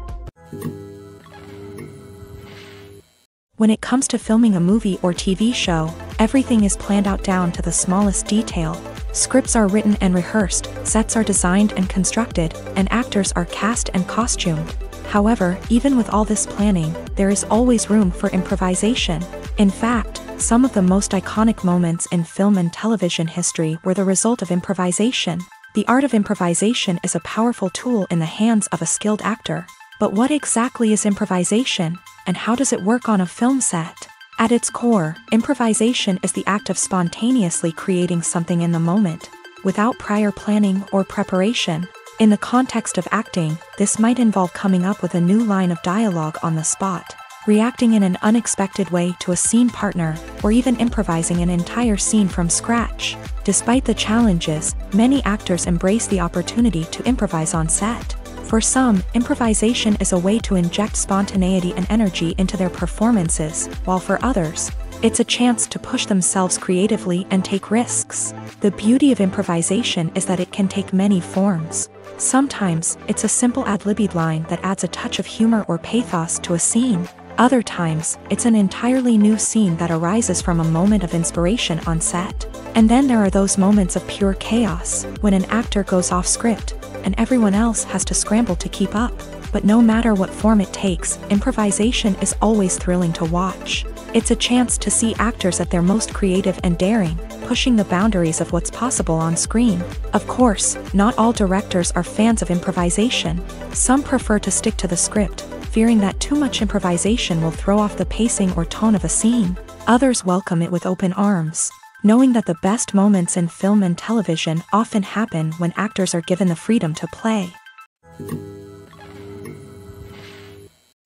When it comes to filming a movie or TV show, everything is planned out down to the smallest detail. Scripts are written and rehearsed, sets are designed and constructed, and actors are cast and costumed. However, even with all this planning, there is always room for improvisation. In fact, some of the most iconic moments in film and television history were the result of improvisation. The art of improvisation is a powerful tool in the hands of a skilled actor. But what exactly is improvisation, and how does it work on a film set? At its core, improvisation is the act of spontaneously creating something in the moment, without prior planning or preparation. In the context of acting, this might involve coming up with a new line of dialogue on the spot, reacting in an unexpected way to a scene partner, or even improvising an entire scene from scratch. Despite the challenges, many actors embrace the opportunity to improvise on set. For some, improvisation is a way to inject spontaneity and energy into their performances, while for others, It's a chance to push themselves creatively and take risks. The beauty of improvisation is that it can take many forms. Sometimes, it's a simple ad-libbed line that adds a touch of humor or pathos to a scene. Other times, it's an entirely new scene that arises from a moment of inspiration on set. And then there are those moments of pure chaos, when an actor goes off script, and everyone else has to scramble to keep up. But no matter what form it takes, improvisation is always thrilling to watch. It's a chance to see actors at their most creative and daring, pushing the boundaries of what's possible on screen. Of course, not all directors are fans of improvisation. Some prefer to stick to the script, fearing that too much improvisation will throw off the pacing or tone of a scene. Others welcome it with open arms, knowing that the best moments in film and television often happen when actors are given the freedom to play.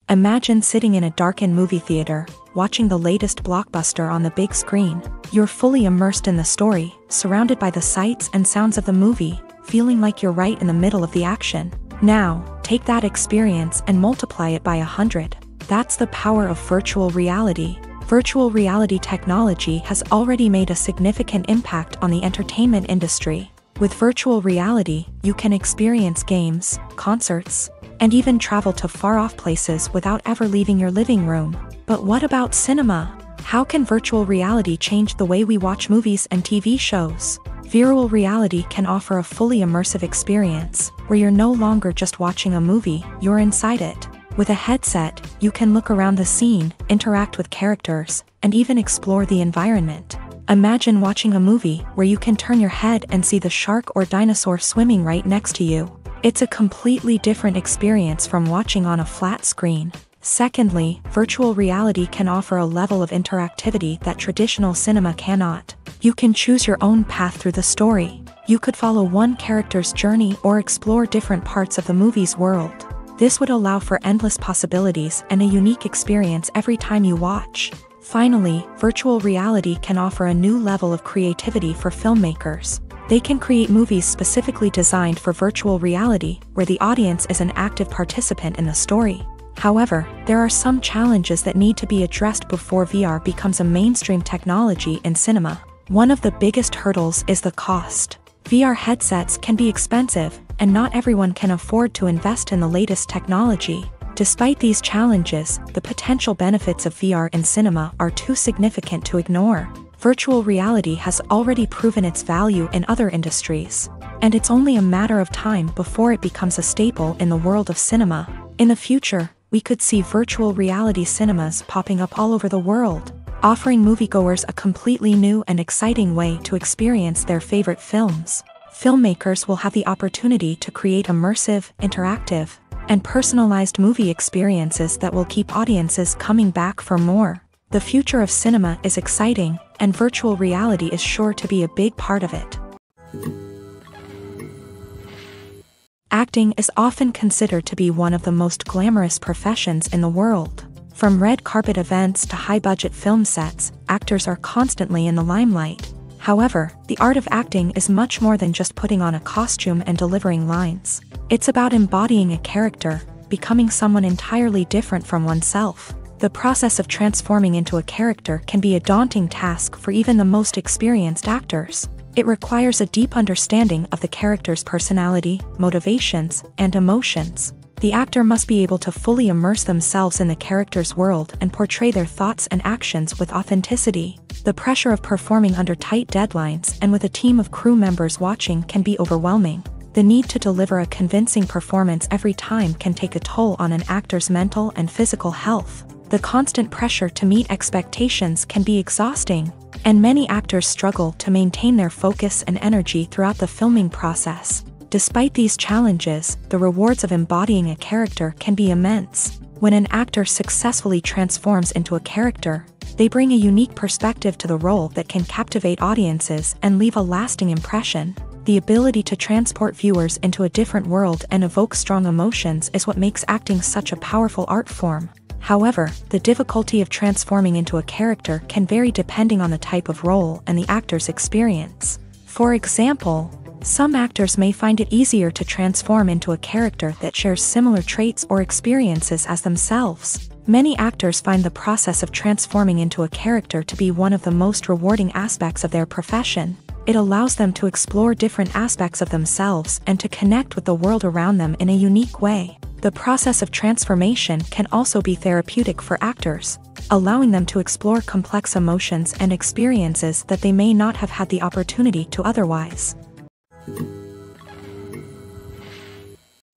Imagine sitting in a darkened movie theater, watching the latest blockbuster on the big screen. You're fully immersed in the story, surrounded by the sights and sounds of the movie, feeling like you're right in the middle of the action. Now, take that experience and multiply it by 100. That's the power of virtual reality. Virtual reality technology has already made a significant impact on the entertainment industry. With virtual reality, you can experience games, concerts, and even travel to far-off places without ever leaving your living room. But what about cinema? How can virtual reality change the way we watch movies and TV shows? Virtual reality can offer a fully immersive experience, where you're no longer just watching a movie, you're inside it. With a headset, you can look around the scene, interact with characters, and even explore the environment. Imagine watching a movie where you can turn your head and see the shark or dinosaur swimming right next to you. It's a completely different experience from watching on a flat screen. Secondly, virtual reality can offer a level of interactivity that traditional cinema cannot. You can choose your own path through the story. You could follow one character's journey or explore different parts of the movie's world. This would allow for endless possibilities and a unique experience every time you watch. Finally, virtual reality can offer a new level of creativity for filmmakers. They can create movies specifically designed for virtual reality, where the audience is an active participant in the story. However, there are some challenges that need to be addressed before VR becomes a mainstream technology in cinema. One of the biggest hurdles is the cost. VR headsets can be expensive, and not everyone can afford to invest in the latest technology. Despite these challenges, the potential benefits of VR in cinema are too significant to ignore. Virtual reality has already proven its value in other industries, and it's only a matter of time before it becomes a staple in the world of cinema. In the future, we could see virtual reality cinemas popping up all over the world, offering moviegoers a completely new and exciting way to experience their favorite films. Filmmakers will have the opportunity to create immersive, interactive, and personalized movie experiences that will keep audiences coming back for more. The future of cinema is exciting, and virtual reality is sure to be a big part of it. Acting is often considered to be one of the most glamorous professions in the world. From red carpet events to high-budget film sets, actors are constantly in the limelight. However, the art of acting is much more than just putting on a costume and delivering lines. It's about embodying a character, becoming someone entirely different from oneself. The process of transforming into a character can be a daunting task for even the most experienced actors. It requires a deep understanding of the character's personality, motivations, and emotions. The actor must be able to fully immerse themselves in the character's world and portray their thoughts and actions with authenticity. The pressure of performing under tight deadlines and with a team of crew members watching can be overwhelming. The need to deliver a convincing performance every time can take a toll on an actor's mental and physical health. The constant pressure to meet expectations can be exhausting, and many actors struggle to maintain their focus and energy throughout the filming process. Despite these challenges, the rewards of embodying a character can be immense. When an actor successfully transforms into a character, they bring a unique perspective to the role that can captivate audiences and leave a lasting impression. The ability to transport viewers into a different world and evoke strong emotions is what makes acting such a powerful art form. However, the difficulty of transforming into a character can vary depending on the type of role and the actor's experience. For example, Some actors may find it easier to transform into a character that shares similar traits or experiences as themselves. Many actors find the process of transforming into a character to be one of the most rewarding aspects of their profession. It allows them to explore different aspects of themselves and to connect with the world around them in a unique way. The process of transformation can also be therapeutic for actors, allowing them to explore complex emotions and experiences that they may not have had the opportunity to otherwise.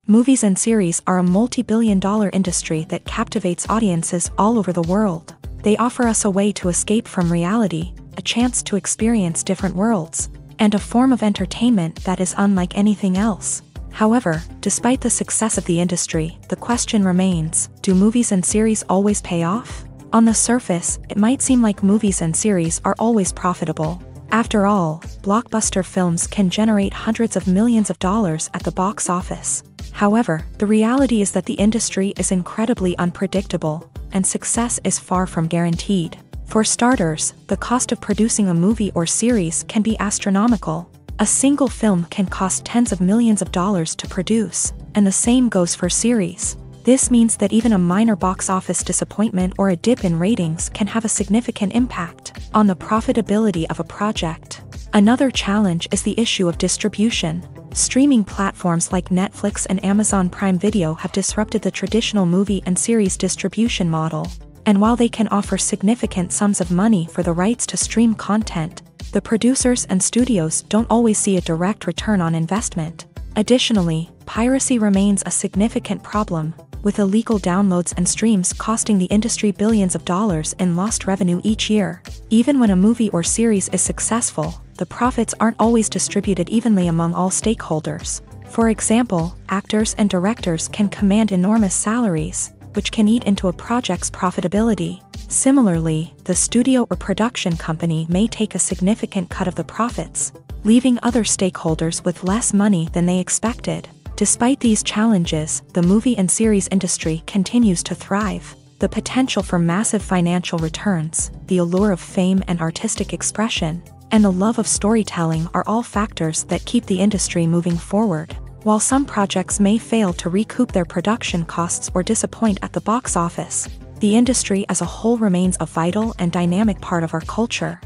Movies and series are a multi-billion-dollar industry that captivates audiences all over the world. They offer us a way to escape from reality, a chance to experience different worlds, and a form of entertainment that is unlike anything else. However, despite the success of the industry, the question remains, do movies and series always pay off? On the surface, it might seem like movies and series are always profitable. After all, blockbuster films can generate hundreds of millions of dollars at the box office. However, the reality is that the industry is incredibly unpredictable, and success is far from guaranteed. For starters, the cost of producing a movie or series can be astronomical. A single film can cost tens of millions of dollars to produce, and the same goes for series. This means that even a minor box office disappointment or a dip in ratings can have a significant impact on the profitability of a project. Another challenge is the issue of distribution. Streaming platforms like Netflix and Amazon Prime Video have disrupted the traditional movie and series distribution model. And while they can offer significant sums of money for the rights to stream content, the producers and studios don't always see a direct return on investment. Additionally, piracy remains a significant problem, with illegal downloads and streams costing the industry billions of dollars in lost revenue each year. Even when a movie or series is successful, the profits aren't always distributed evenly among all stakeholders. For example, actors and directors can command enormous salaries, which can eat into a project's profitability. Similarly, the studio or production company may take a significant cut of the profits, leaving other stakeholders with less money than they expected. Despite these challenges, the movie and series industry continues to thrive. The potential for massive financial returns, the allure of fame and artistic expression, and the love of storytelling are all factors that keep the industry moving forward. While some projects may fail to recoup their production costs or disappoint at the box office, the industry as a whole remains a vital and dynamic part of our culture.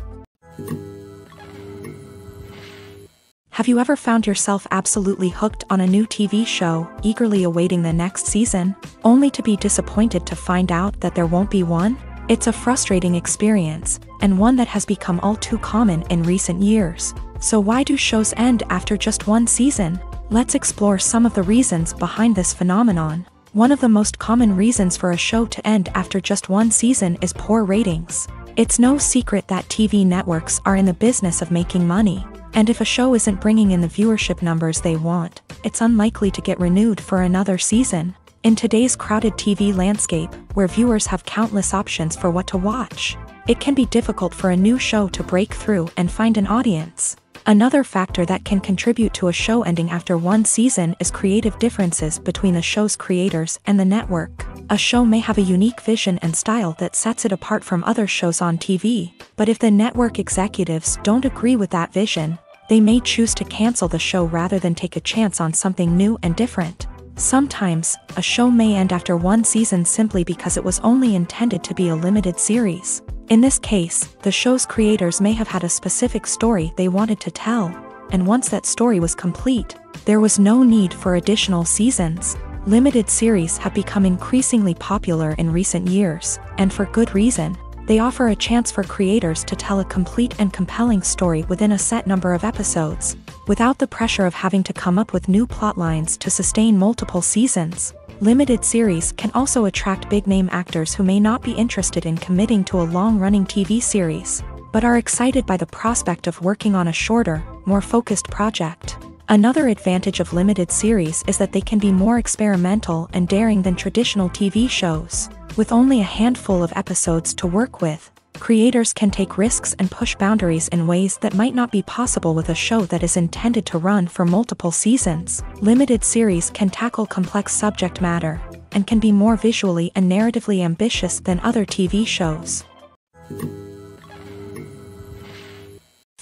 Have you ever found yourself absolutely hooked on a new TV show, eagerly awaiting the next season, only to be disappointed to find out that there won't be one? It's a frustrating experience, and one that has become all too common in recent years. So why do shows end after just one season? Let's explore some of the reasons behind this phenomenon. One of the most common reasons for a show to end after just one season is poor ratings. It's no secret that TV networks are in the business of making money, and if a show isn't bringing in the viewership numbers they want, it's unlikely to get renewed for another season. In today's crowded TV landscape, where viewers have countless options for what to watch, it can be difficult for a new show to break through and find an audience. Another factor that can contribute to a show ending after one season is creative differences between the show's creators and the network. A show may have a unique vision and style that sets it apart from other shows on TV, but if the network executives don't agree with that vision, they may choose to cancel the show rather than take a chance on something new and different. Sometimes, a show may end after one season simply because it was only intended to be a limited series. In this case, the show's creators may have had a specific story they wanted to tell, and once that story was complete, there was no need for additional seasons. Limited series have become increasingly popular in recent years, and for good reason. They offer a chance for creators to tell a complete and compelling story within a set number of episodes, without the pressure of having to come up with new plot lines to sustain multiple seasons. Limited series can also attract big-name actors who may not be interested in committing to a long-running TV series, but are excited by the prospect of working on a shorter, more focused project. Another advantage of limited series is that they can be more experimental and daring than traditional TV shows. With only a handful of episodes to work with, creators can take risks and push boundaries in ways that might not be possible with a show that is intended to run for multiple seasons. Limited series can tackle complex subject matter, and can be more visually and narratively ambitious than other TV shows.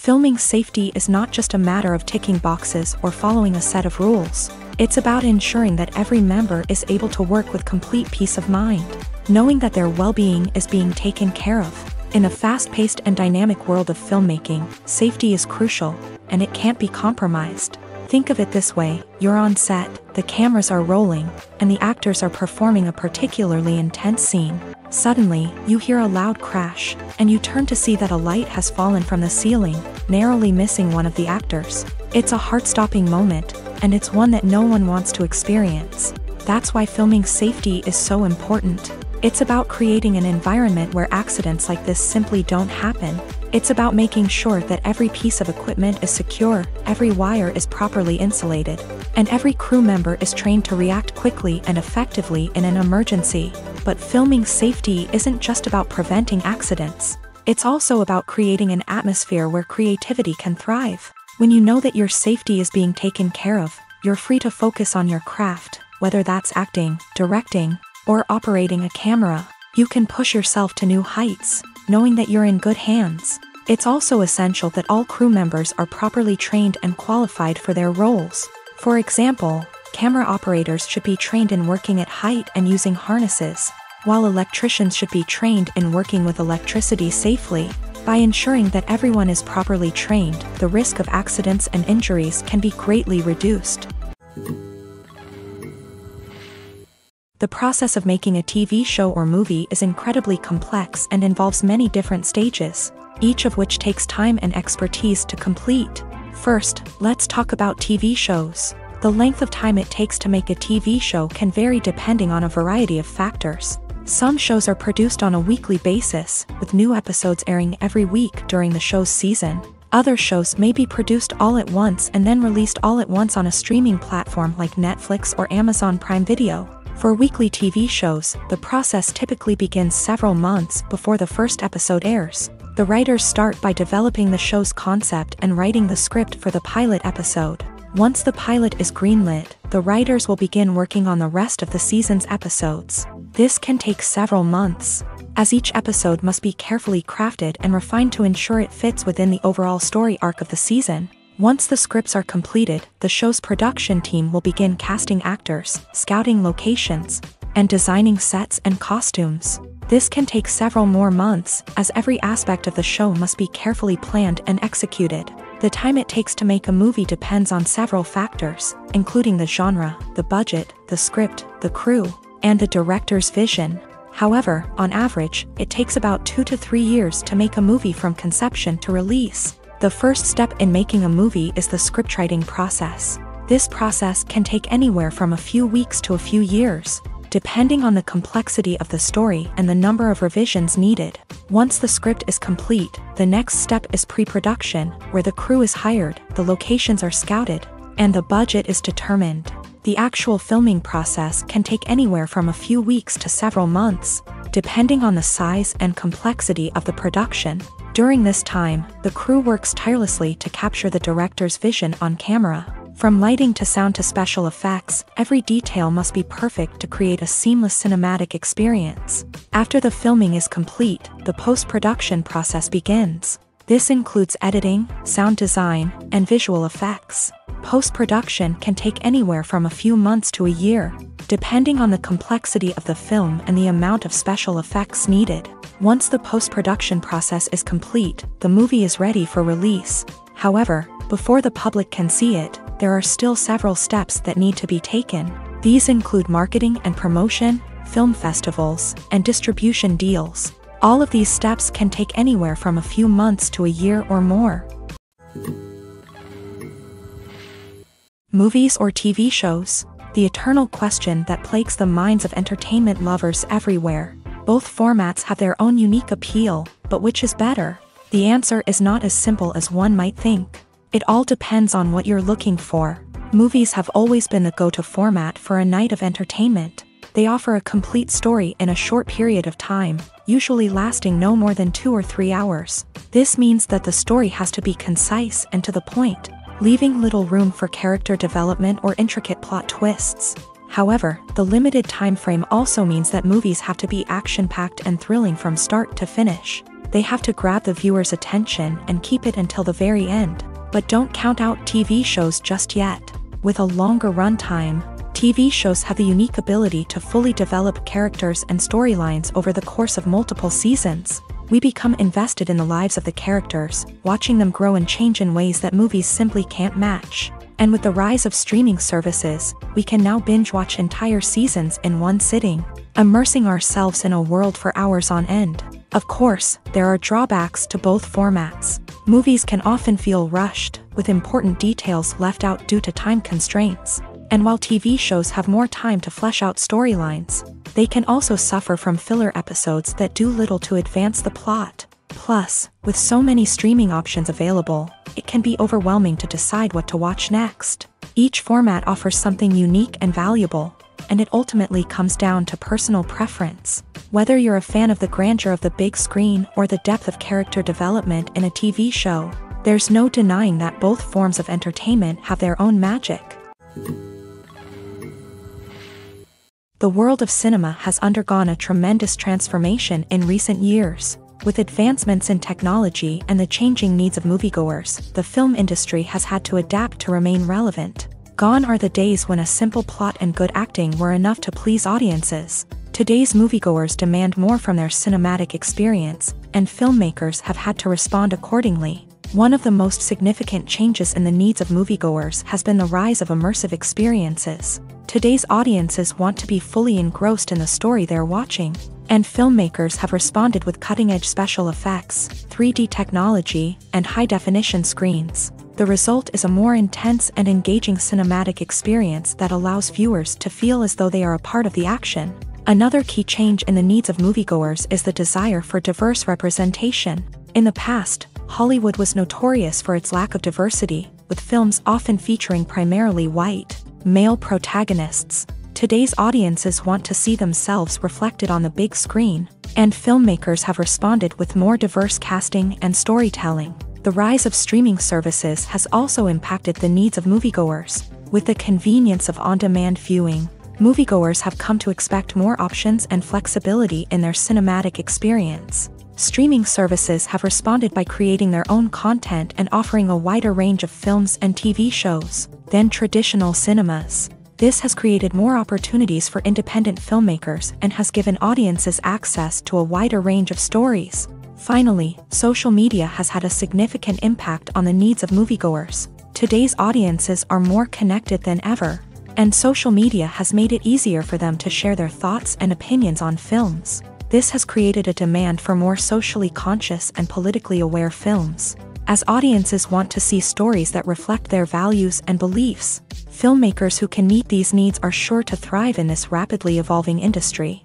Filming safety is not just a matter of ticking boxes or following a set of rules. It's about ensuring that every member is able to work with complete peace of mind, knowing that their well-being is being taken care of. In a fast-paced and dynamic world of filmmaking, safety is crucial, and it can't be compromised. Think of it this way: you're on set, the cameras are rolling, and the actors are performing a particularly intense scene. Suddenly, you hear a loud crash, and you turn to see that a light has fallen from the ceiling, narrowly missing one of the actors. It's a heart-stopping moment, and it's one that no one wants to experience. That's why filming safety is so important. It's about creating an environment where accidents like this simply don't happen. It's about making sure that every piece of equipment is secure, every wire is properly insulated, and every crew member is trained to react quickly and effectively in an emergency. But filming safety isn't just about preventing accidents. It's also about creating an atmosphere where creativity can thrive. When you know that your safety is being taken care of, you're free to focus on your craft, whether that's acting, directing, or operating a camera. You can push yourself to new heights, knowing that you're in good hands. It's also essential that all crew members are properly trained and qualified for their roles. For example, camera operators should be trained in working at height and using harnesses, while electricians should be trained in working with electricity safely. By ensuring that everyone is properly trained, the risk of accidents and injuries can be greatly reduced. The process of making a TV show or movie is incredibly complex and involves many different stages, each of which takes time and expertise to complete. First, let's talk about TV shows. The length of time it takes to make a TV show can vary depending on a variety of factors. Some shows are produced on a weekly basis, with new episodes airing every week during the show's season. Other shows may be produced all at once and then released all at once on a streaming platform like Netflix or Amazon Prime Video. For weekly TV shows, the process typically begins several months before the first episode airs. The writers start by developing the show's concept and writing the script for the pilot episode. Once the pilot is greenlit, the writers will begin working on the rest of the season's episodes. This can take several months, as each episode must be carefully crafted and refined to ensure it fits within the overall story arc of the season. Once the scripts are completed, the show's production team will begin casting actors, scouting locations, and designing sets and costumes. This can take several more months, as every aspect of the show must be carefully planned and executed. The time it takes to make a movie depends on several factors, including the genre, the budget, the script, the crew, and the director's vision. However, on average, it takes about 2 to 3 years to make a movie from conception to release. The first step in making a movie is the scriptwriting process. This process can take anywhere from a few weeks to a few years, depending on the complexity of the story and the number of revisions needed. Once the script is complete, the next step is pre-production, where the crew is hired, the locations are scouted, and the budget is determined. The actual filming process can take anywhere from a few weeks to several months, depending on the size and complexity of the production. During this time, the crew works tirelessly to capture the director's vision on camera. From lighting to sound to special effects, every detail must be perfect to create a seamless cinematic experience. After the filming is complete, the post-production process begins. This includes editing, sound design, and visual effects. Post-production can take anywhere from a few months to a year, depending on the complexity of the film and the amount of special effects needed. Once the post-production process is complete, the movie is ready for release. However, before the public can see it, there are still several steps that need to be taken. These include marketing and promotion, film festivals, and distribution deals. All of these steps can take anywhere from a few months to a year or more. Movies or TV shows? The eternal question that plagues the minds of entertainment lovers everywhere. Both formats have their own unique appeal, but which is better? The answer is not as simple as one might think. It all depends on what you're looking for. Movies have always been the go-to format for a night of entertainment. They offer a complete story in a short period of time, usually lasting no more than 2 or 3 hours. This means that the story has to be concise and to the point, leaving little room for character development or intricate plot twists. However, the limited time frame also means that movies have to be action-packed and thrilling from start to finish. They have to grab the viewer's attention and keep it until the very end. But don't count out TV shows just yet. With a longer runtime, TV shows have the unique ability to fully develop characters and storylines over the course of multiple seasons. We become invested in the lives of the characters, watching them grow and change in ways that movies simply can't match. And with the rise of streaming services, we can now binge-watch entire seasons in one sitting, immersing ourselves in a world for hours on end. Of course, there are drawbacks to both formats. Movies can often feel rushed, with important details left out due to time constraints. And while TV shows have more time to flesh out storylines, they can also suffer from filler episodes that do little to advance the plot. Plus, with so many streaming options available, it can be overwhelming to decide what to watch next. Each format offers something unique and valuable, and it ultimately comes down to personal preference. Whether you're a fan of the grandeur of the big screen or the depth of character development in a TV show, there's no denying that both forms of entertainment have their own magic. The world of cinema has undergone a tremendous transformation in recent years. With advancements in technology and the changing needs of moviegoers, the film industry has had to adapt to remain relevant. Gone are the days when a simple plot and good acting were enough to please audiences. Today's moviegoers demand more from their cinematic experience, and filmmakers have had to respond accordingly. One of the most significant changes in the needs of moviegoers has been the rise of immersive experiences. Today's audiences want to be fully engrossed in the story they're watching, and filmmakers have responded with cutting-edge special effects, 3D technology, and high-definition screens. The result is a more intense and engaging cinematic experience that allows viewers to feel as though they are a part of the action. Another key change in the needs of moviegoers is the desire for diverse representation. In the past, Hollywood was notorious for its lack of diversity, with films often featuring primarily white, male protagonists. Today's audiences want to see themselves reflected on the big screen, and filmmakers have responded with more diverse casting and storytelling. The rise of streaming services has also impacted the needs of moviegoers. With the convenience of on-demand viewing, moviegoers have come to expect more options and flexibility in their cinematic experience. Streaming services have responded by creating their own content and offering a wider range of films and TV shows than traditional cinemas. This has created more opportunities for independent filmmakers and has given audiences access to a wider range of stories. Finally, social media has had a significant impact on the needs of moviegoers. Today's audiences are more connected than ever, and social media has made it easier for them to share their thoughts and opinions on films. This has created a demand for more socially conscious and politically aware films. As audiences want to see stories that reflect their values and beliefs, filmmakers who can meet these needs are sure to thrive in this rapidly evolving industry.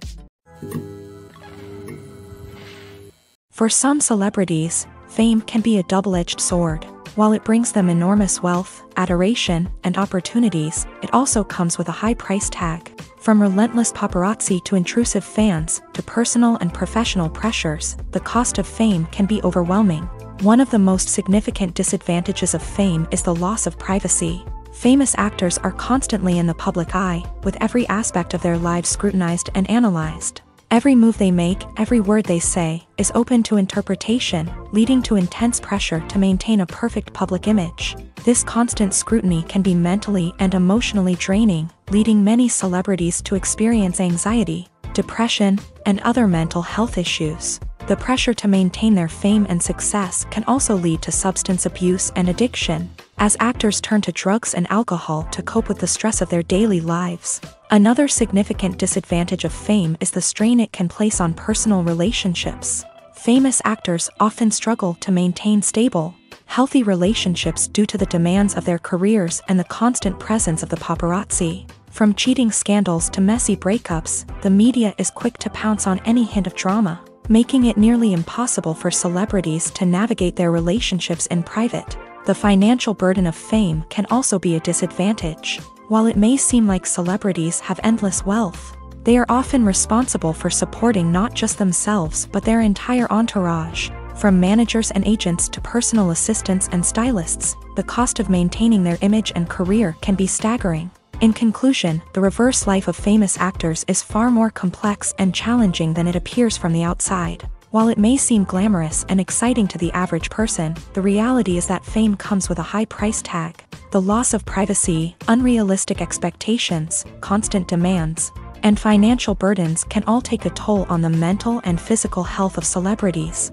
For some celebrities, fame can be a double-edged sword. While it brings them enormous wealth, adoration, and opportunities, it also comes with a high price tag. From relentless paparazzi to intrusive fans, to personal and professional pressures, the cost of fame can be overwhelming. One of the most significant disadvantages of fame is the loss of privacy. Famous actors are constantly in the public eye, with every aspect of their lives scrutinized and analyzed. Every move they make, every word they say, is open to interpretation, leading to intense pressure to maintain a perfect public image. This constant scrutiny can be mentally and emotionally draining, leading many celebrities to experience anxiety, depression, and other mental health issues. The pressure to maintain their fame and success can also lead to substance abuse and addiction, as actors turn to drugs and alcohol to cope with the stress of their daily lives. Another significant disadvantage of fame is the strain it can place on personal relationships. Famous actors often struggle to maintain stable, healthy relationships due to the demands of their careers and the constant presence of the paparazzi. From cheating scandals to messy breakups, the media is quick to pounce on any hint of drama, making it nearly impossible for celebrities to navigate their relationships in private. The financial burden of fame can also be a disadvantage. While it may seem like celebrities have endless wealth, they are often responsible for supporting not just themselves but their entire entourage. From managers and agents to personal assistants and stylists, the cost of maintaining their image and career can be staggering. In conclusion, the reverse life of famous actors is far more complex and challenging than it appears from the outside. While it may seem glamorous and exciting to the average person, the reality is that fame comes with a high price tag. The loss of privacy, unrealistic expectations, constant demands, and financial burdens can all take a toll on the mental and physical health of celebrities.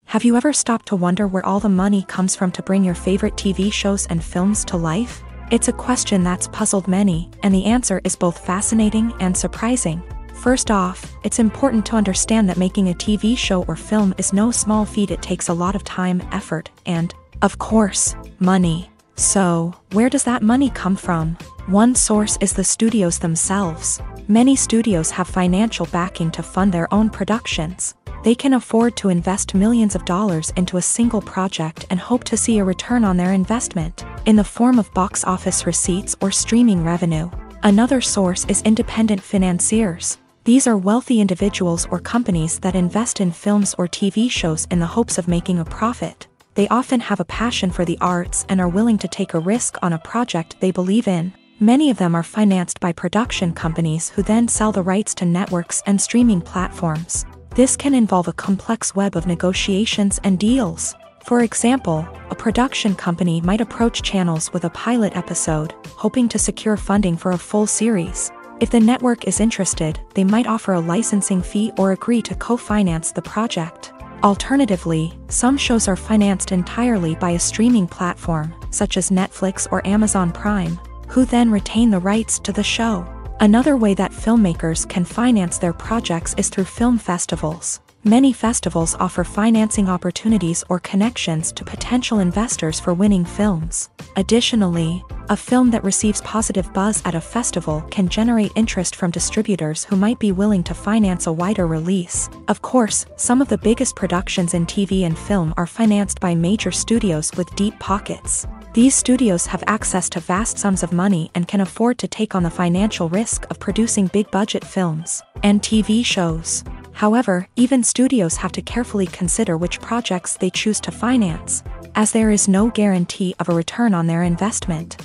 Have you ever stopped to wonder where all the money comes from to bring your favorite TV shows and films to life? It's a question that's puzzled many, and the answer is both fascinating and surprising. First off, it's important to understand that making a TV show or film is no small feat. It takes a lot of time, effort, and, of course, money. So, where does that money come from? One source is the studios themselves. Many studios have financial backing to fund their own productions. They can afford to invest millions of dollars into a single project and hope to see a return on their investment, in the form of box office receipts or streaming revenue. Another source is independent financiers. These are wealthy individuals or companies that invest in films or TV shows in the hopes of making a profit. They often have a passion for the arts and are willing to take a risk on a project they believe in. Many of them are financed by production companies who then sell the rights to networks and streaming platforms. This can involve a complex web of negotiations and deals. For example, a production company might approach channels with a pilot episode, hoping to secure funding for a full series. If the network is interested, they might offer a licensing fee or agree to co-finance the project. Alternatively, some shows are financed entirely by a streaming platform, such as Netflix or Amazon Prime, who then retain the rights to the show. Another way that filmmakers can finance their projects is through film festivals. Many festivals offer financing opportunities or connections to potential investors for winning films. Additionally, a film that receives positive buzz at a festival can generate interest from distributors who might be willing to finance a wider release. Of course, some of the biggest productions in TV and film are financed by major studios with deep pockets. These studios have access to vast sums of money and can afford to take on the financial risk of producing big-budget films and TV shows. However, even studios have to carefully consider which projects they choose to finance, as there is no guarantee of a return on their investment.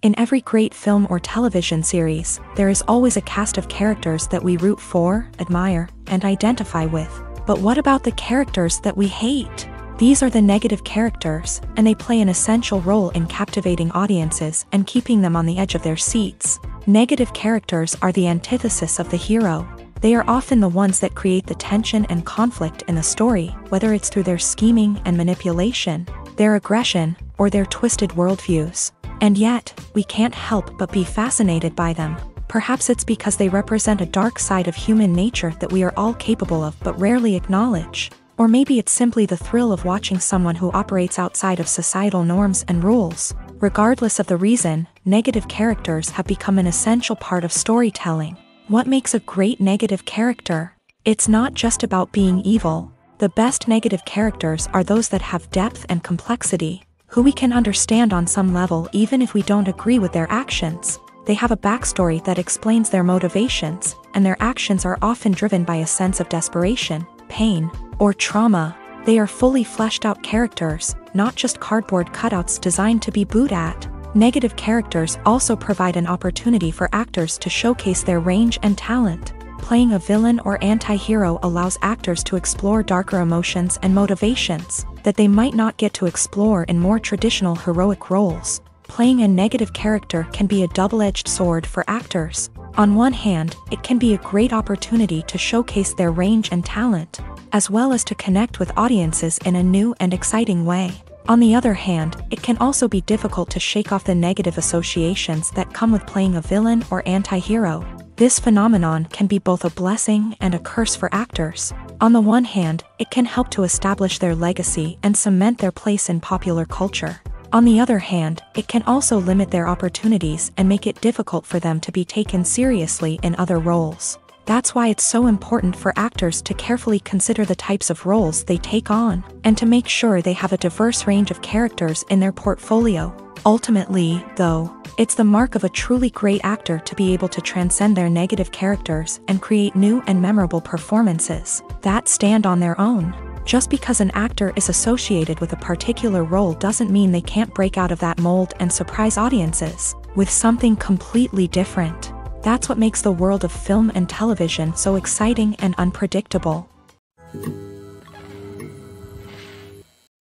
In every great film or television series, there is always a cast of characters that we root for, admire, and identify with. But what about the characters that we hate? These are the negative characters, and they play an essential role in captivating audiences and keeping them on the edge of their seats. Negative characters are the antithesis of the hero. They are often the ones that create the tension and conflict in the story, whether it's through their scheming and manipulation, their aggression, or their twisted worldviews. And yet, we can't help but be fascinated by them. Perhaps it's because they represent a dark side of human nature that we are all capable of but rarely acknowledge. Or maybe it's simply the thrill of watching someone who operates outside of societal norms and rules. Regardless of the reason, negative characters have become an essential part of storytelling. What makes a great negative character? It's not just about being evil. The best negative characters are those that have depth and complexity, who we can understand on some level even if we don't agree with their actions. They have a backstory that explains their motivations, and their actions are often driven by a sense of desperation, pain, or trauma. They are fully fleshed out characters, not just cardboard cutouts designed to be booed at. Negative characters also provide an opportunity for actors to showcase their range and talent. Playing a villain or anti-hero allows actors to explore darker emotions and motivations that they might not get to explore in more traditional heroic roles. Playing a negative character can be a double-edged sword for actors. On one hand, it can be a great opportunity to showcase their range and talent, as well as to connect with audiences in a new and exciting way. On the other hand, it can also be difficult to shake off the negative associations that come with playing a villain or anti-hero. This phenomenon can be both a blessing and a curse for actors. On the one hand, it can help to establish their legacy and cement their place in popular culture. On the other hand, it can also limit their opportunities and make it difficult for them to be taken seriously in other roles. That's why it's so important for actors to carefully consider the types of roles they take on, and to make sure they have a diverse range of characters in their portfolio. Ultimately, though, it's the mark of a truly great actor to be able to transcend their negative characters and create new and memorable performances that stand on their own. Just because an actor is associated with a particular role doesn't mean they can't break out of that mold and surprise audiences with something completely different. That's what makes the world of film and television so exciting and unpredictable.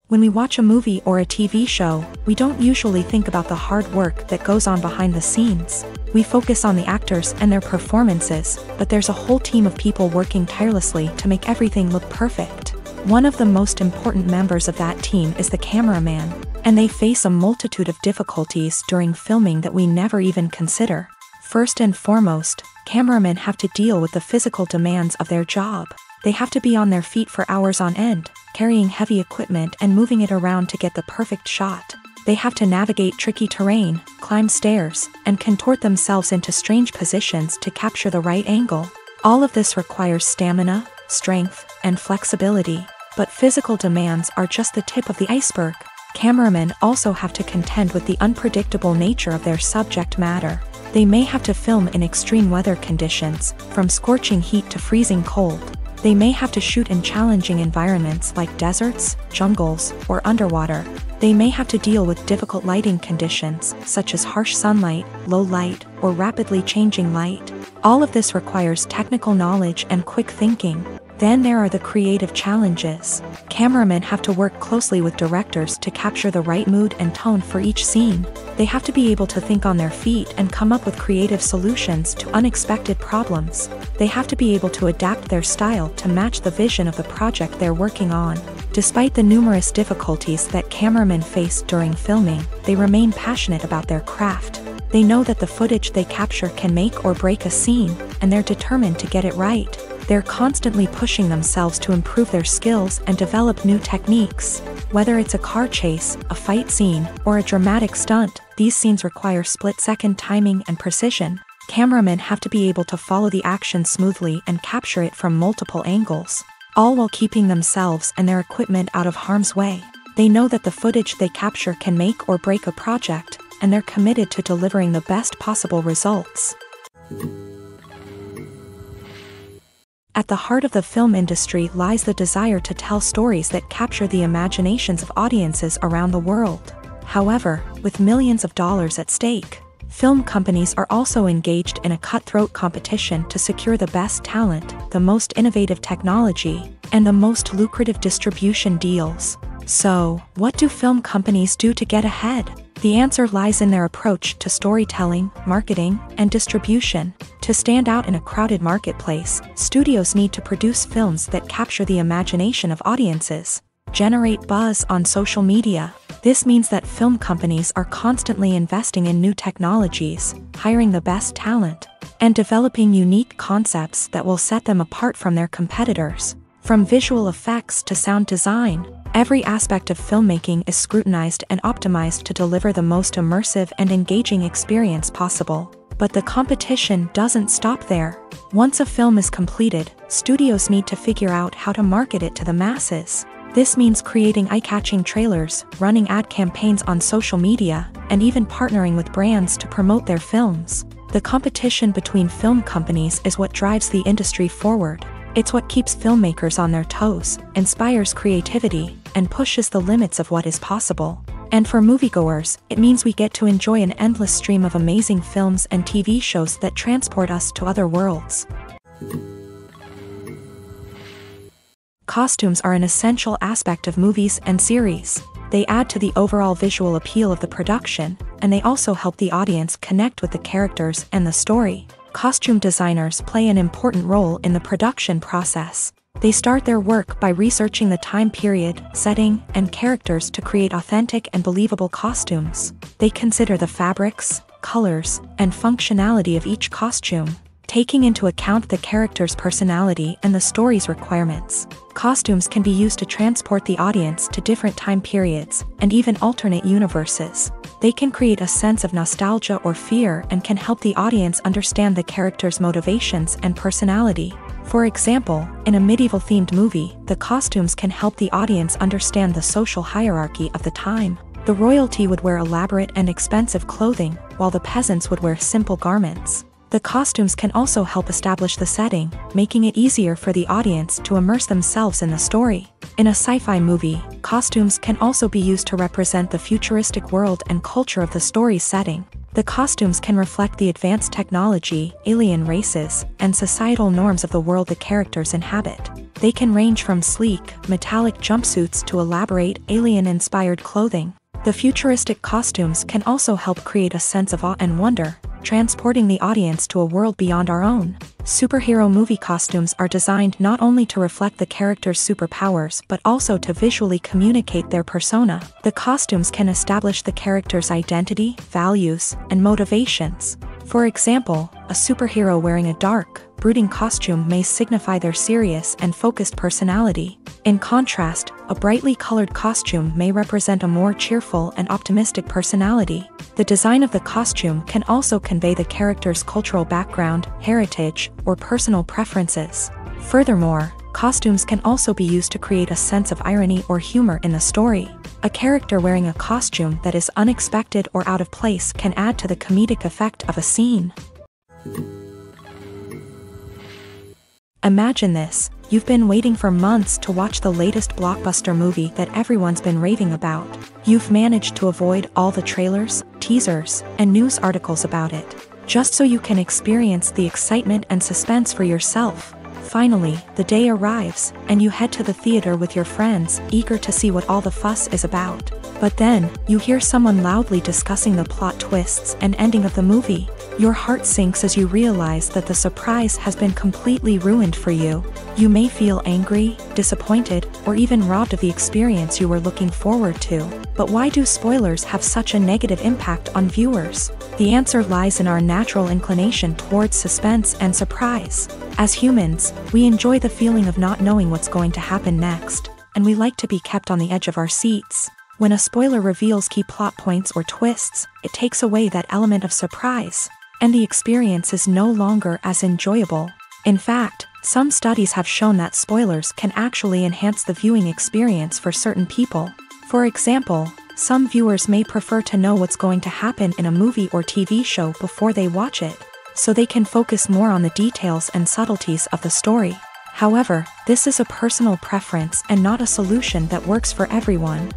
When we watch a movie or a TV show, we don't usually think about the hard work that goes on behind the scenes. We focus on the actors and their performances, but there's a whole team of people working tirelessly to make everything look perfect. One of the most important members of that team is the cameraman, and they face a multitude of difficulties during filming that we never even consider. First and foremost, cameramen have to deal with the physical demands of their job. They have to be on their feet for hours on end, carrying heavy equipment and moving it around to get the perfect shot. They have to navigate tricky terrain, climb stairs, and contort themselves into strange positions to capture the right angle. All of this requires stamina, strength, and flexibility. But physical demands are just the tip of the iceberg. Cameramen also have to contend with the unpredictable nature of their subject matter. They may have to film in extreme weather conditions, from scorching heat to freezing cold. They may have to shoot in challenging environments like deserts, jungles, or underwater. They may have to deal with difficult lighting conditions, such as harsh sunlight, low light, or rapidly changing light. All of this requires technical knowledge and quick thinking. Then there are the creative challenges. Cameramen have to work closely with directors to capture the right mood and tone for each scene. They have to be able to think on their feet and come up with creative solutions to unexpected problems. They have to be able to adapt their style to match the vision of the project they're working on. Despite the numerous difficulties that cameramen face during filming, they remain passionate about their craft. They know that the footage they capture can make or break a scene, and they're determined to get it right. They're constantly pushing themselves to improve their skills and develop new techniques. Whether it's a car chase, a fight scene, or a dramatic stunt, these scenes require split-second timing and precision. Cameramen have to be able to follow the action smoothly and capture it from multiple angles, all while keeping themselves and their equipment out of harm's way. They know that the footage they capture can make or break a project, and they're committed to delivering the best possible results. At the heart of the film industry lies the desire to tell stories that capture the imaginations of audiences around the world. However, with millions of dollars at stake, film companies are also engaged in a cutthroat competition to secure the best talent, the most innovative technology, and the most lucrative distribution deals. So, what do film companies do to get ahead? The answer lies in their approach to storytelling, marketing, and distribution. To stand out in a crowded marketplace, studios need to produce films that capture the imagination of audiences, generate buzz on social media. This means that film companies are constantly investing in new technologies, hiring the best talent, and developing unique concepts that will set them apart from their competitors. From visual effects to sound design, every aspect of filmmaking is scrutinized and optimized to deliver the most immersive and engaging experience possible. But the competition doesn't stop there. Once a film is completed, studios need to figure out how to market it to the masses. This means creating eye-catching trailers, running ad campaigns on social media, and even partnering with brands to promote their films. The competition between film companies is what drives the industry forward. It's what keeps filmmakers on their toes, inspires creativity, and pushes the limits of what is possible. And for moviegoers, it means we get to enjoy an endless stream of amazing films and TV shows that transport us to other worlds. Costumes are an essential aspect of movies and series. They add to the overall visual appeal of the production, and they also help the audience connect with the characters and the story. Costume designers play an important role in the production process. They start their work by researching the time period, setting, and characters to create authentic and believable costumes. They consider the fabrics, colors, and functionality of each costume, taking into account the character's personality and the story's requirements. Costumes can be used to transport the audience to different time periods and even alternate universes. They can create a sense of nostalgia or fear and can help the audience understand the character's motivations and personality. For example, in a medieval-themed movie, the costumes can help the audience understand the social hierarchy of the time. The royalty would wear elaborate and expensive clothing, while the peasants would wear simple garments. The costumes can also help establish the setting, making it easier for the audience to immerse themselves in the story. In a sci-fi movie, costumes can also be used to represent the futuristic world and culture of the story's setting. The costumes can reflect the advanced technology, alien races, and societal norms of the world the characters inhabit. They can range from sleek, metallic jumpsuits to elaborate, alien-inspired clothing. The futuristic costumes can also help create a sense of awe and wonder, transporting the audience to a world beyond our own. Superhero movie costumes are designed not only to reflect the character's superpowers but also to visually communicate their persona. The costumes can establish the character's identity, values, and motivations. For example, a superhero wearing a dark, brooding costume may signify their serious and focused personality. In contrast, a brightly colored costume may represent a more cheerful and optimistic personality. The design of the costume can also convey the character's cultural background, heritage, or personal preferences. Furthermore, costumes can also be used to create a sense of irony or humor in the story. A character wearing a costume that is unexpected or out of place can add to the comedic effect of a scene. Imagine this: you've been waiting for months to watch the latest blockbuster movie that everyone's been raving about. You've managed to avoid all the trailers, teasers, and news articles about it, just so you can experience the excitement and suspense for yourself. Finally, the day arrives, and you head to the theater with your friends, eager to see what all the fuss is about. But then, you hear someone loudly discussing the plot twists and ending of the movie. Your heart sinks as you realize that the surprise has been completely ruined for you. You may feel angry, disappointed, or even robbed of the experience you were looking forward to. But why do spoilers have such a negative impact on viewers? The answer lies in our natural inclination towards suspense and surprise. As humans, we enjoy the feeling of not knowing what's going to happen next, and we like to be kept on the edge of our seats. When a spoiler reveals key plot points or twists, it takes away that element of surprise, and the experience is no longer as enjoyable. In fact, some studies have shown that spoilers can actually enhance the viewing experience for certain people. For example, some viewers may prefer to know what's going to happen in a movie or TV show before they watch it, so they can focus more on the details and subtleties of the story. However, this is a personal preference and not a solution that works for everyone.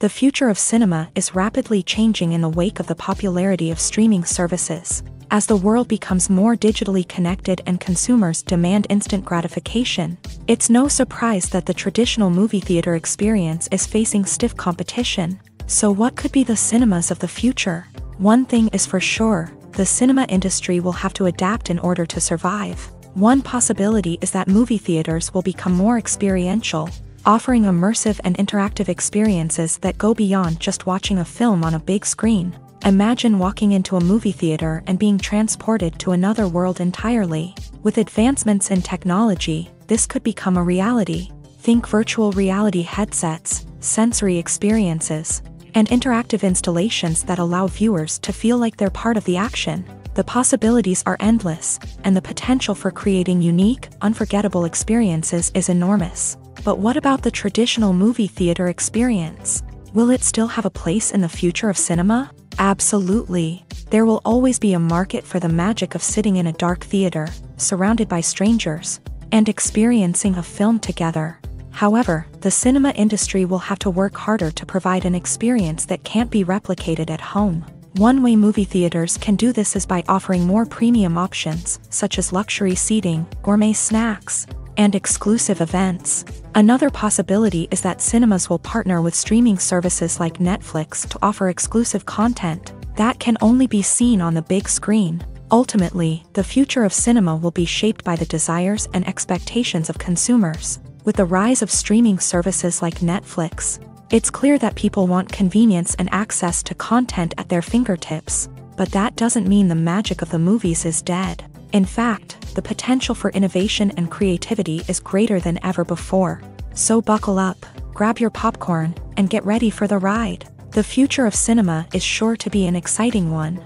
The future of cinema is rapidly changing in the wake of the popularity of streaming services. As the world becomes more digitally connected and consumers demand instant gratification, it's no surprise that the traditional movie theater experience is facing stiff competition. So what could be the cinemas of the future? One thing is for sure: the cinema industry will have to adapt in order to survive. One possibility is that movie theaters will become more experiential, offering immersive and interactive experiences that go beyond just watching a film on a big screen. Imagine walking into a movie theater and being transported to another world entirely. With advancements in technology, this could become a reality. Think virtual reality headsets, sensory experiences, and interactive installations that allow viewers to feel like they're part of the action. The possibilities are endless, and the potential for creating unique, unforgettable experiences is enormous. But what about the traditional movie theater experience? Will it still have a place in the future of cinema? Absolutely. There will always be a market for the magic of sitting in a dark theater, surrounded by strangers, and experiencing a film together. However, the cinema industry will have to work harder to provide an experience that can't be replicated at home. One way movie theaters can do this is by offering more premium options, such as luxury seating, gourmet snacks, and exclusive events. Another possibility is that cinemas will partner with streaming services like Netflix to offer exclusive content that can only be seen on the big screen. Ultimately, the future of cinema will be shaped by the desires and expectations of consumers. With the rise of streaming services like Netflix, it's clear that people want convenience and access to content at their fingertips. But that doesn't mean the magic of the movies is dead. In fact, the potential for innovation and creativity is greater than ever before. So buckle up, grab your popcorn, and get ready for the ride. The future of cinema is sure to be an exciting one.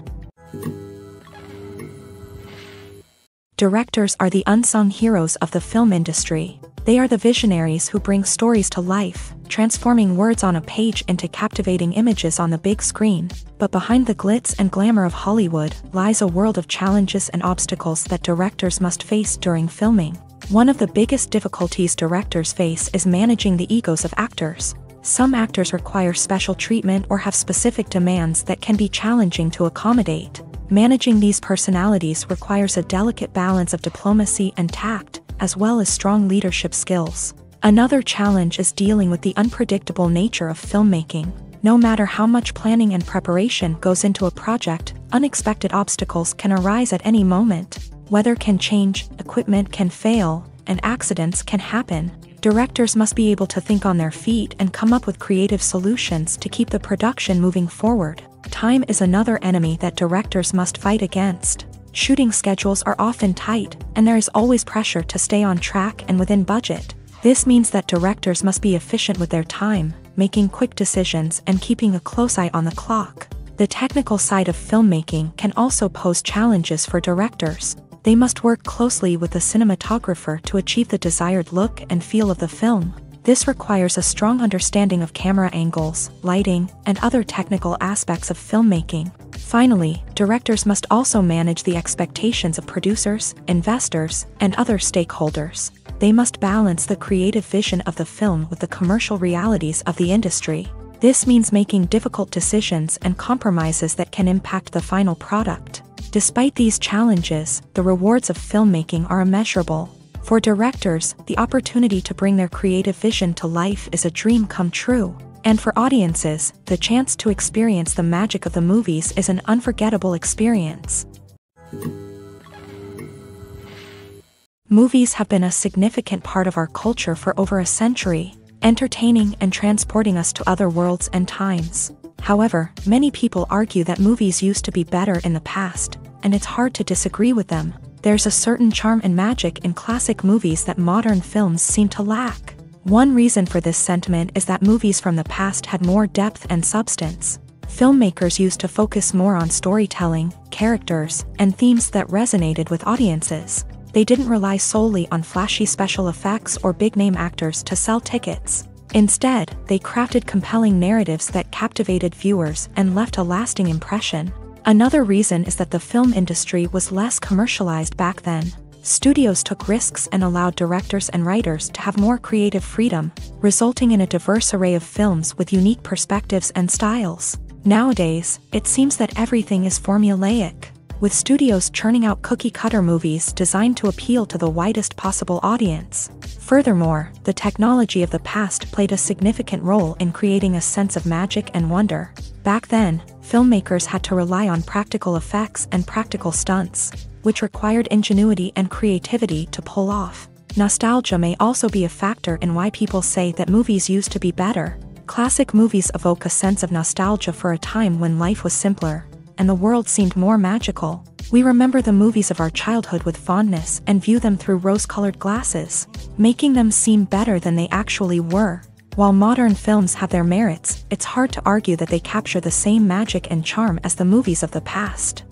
Directors are the unsung heroes of the film industry. They are the visionaries who bring stories to life, transforming words on a page into captivating images on the big screen. But behind the glitz and glamour of Hollywood lies a world of challenges and obstacles that directors must face during filming. One of the biggest difficulties directors face is managing the egos of actors. Some actors require special treatment or have specific demands that can be challenging to accommodate. Managing these personalities requires a delicate balance of diplomacy and tact, as well as strong leadership skills. Another challenge is dealing with the unpredictable nature of filmmaking. No matter how much planning and preparation goes into a project, unexpected obstacles can arise at any moment. Weather can change, equipment can fail, and accidents can happen. Directors must be able to think on their feet and come up with creative solutions to keep the production moving forward. Time is another enemy that directors must fight against. Shooting schedules are often tight, and there is always pressure to stay on track and within budget. This means that directors must be efficient with their time, making quick decisions and keeping a close eye on the clock. The technical side of filmmaking can also pose challenges for directors. They must work closely with the cinematographer to achieve the desired look and feel of the film. This requires a strong understanding of camera angles, lighting, and other technical aspects of filmmaking. Finally, directors must also manage the expectations of producers, investors, and other stakeholders. They must balance the creative vision of the film with the commercial realities of the industry. This means making difficult decisions and compromises that can impact the final product. Despite these challenges, the rewards of filmmaking are immeasurable. For directors, the opportunity to bring their creative vision to life is a dream come true. And for audiences, the chance to experience the magic of the movies is an unforgettable experience. Movies have been a significant part of our culture for over a century, entertaining and transporting us to other worlds and times. However, many people argue that movies used to be better in the past, and it's hard to disagree with them. There's a certain charm and magic in classic movies that modern films seem to lack. One reason for this sentiment is that movies from the past had more depth and substance. Filmmakers used to focus more on storytelling, characters, and themes that resonated with audiences. They didn't rely solely on flashy special effects or big-name actors to sell tickets. Instead, they crafted compelling narratives that captivated viewers and left a lasting impression. Another reason is that the film industry was less commercialized back then. Studios took risks and allowed directors and writers to have more creative freedom, resulting in a diverse array of films with unique perspectives and styles. Nowadays, it seems that everything is formulaic, with studios churning out cookie-cutter movies designed to appeal to the widest possible audience. Furthermore, the technology of the past played a significant role in creating a sense of magic and wonder. Back then, filmmakers had to rely on practical effects and practical stunts, which required ingenuity and creativity to pull off. Nostalgia may also be a factor in why people say that movies used to be better. Classic movies evoke a sense of nostalgia for a time when life was simpler, and the world seemed more magical. We remember the movies of our childhood with fondness and view them through rose-colored glasses, making them seem better than they actually were. While modern films have their merits, it's hard to argue that they capture the same magic and charm as the movies of the past.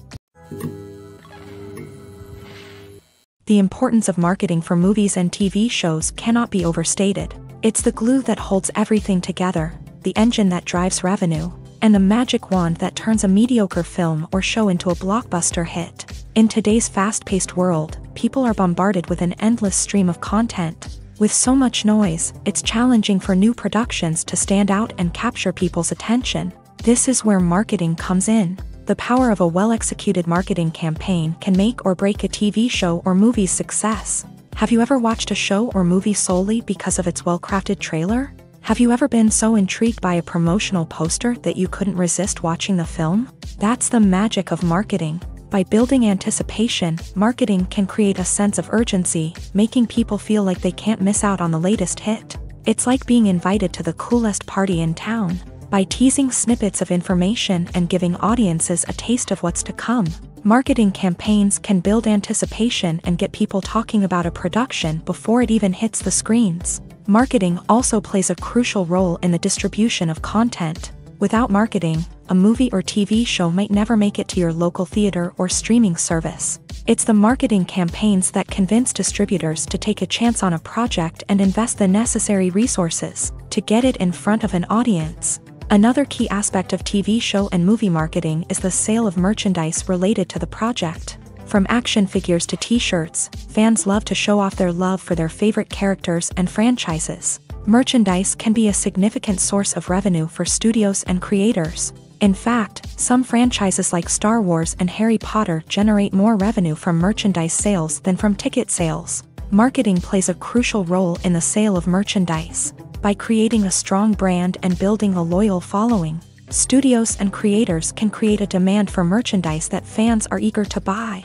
The importance of marketing for movies and TV shows cannot be overstated. It's the glue that holds everything together, the engine that drives revenue, and the magic wand that turns a mediocre film or show into a blockbuster hit. In today's fast-paced world, people are bombarded with an endless stream of content. With so much noise, it's challenging for new productions to stand out and capture people's attention. This is where marketing comes in. The power of a well-executed marketing campaign can make or break a TV show or movie's success. Have you ever watched a show or movie solely because of its well-crafted trailer? Have you ever been so intrigued by a promotional poster that you couldn't resist watching the film? That's the magic of marketing. By building anticipation, marketing can create a sense of urgency, making people feel like they can't miss out on the latest hit. It's like being invited to the coolest party in town. By teasing snippets of information and giving audiences a taste of what's to come, marketing campaigns can build anticipation and get people talking about a production before it even hits the screens. Marketing also plays a crucial role in the distribution of content. Without marketing, a movie or TV show might never make it to your local theater or streaming service. It's the marketing campaigns that convince distributors to take a chance on a project and invest the necessary resources to get it in front of an audience. Another key aspect of TV show and movie marketing is the sale of merchandise related to the project. From action figures to t-shirts, fans love to show off their love for their favorite characters and franchises. Merchandise can be a significant source of revenue for studios and creators. In fact, some franchises like Star Wars and Harry Potter generate more revenue from merchandise sales than from ticket sales. Marketing plays a crucial role in the sale of merchandise. By creating a strong brand and building a loyal following, studios and creators can create a demand for merchandise that fans are eager to buy.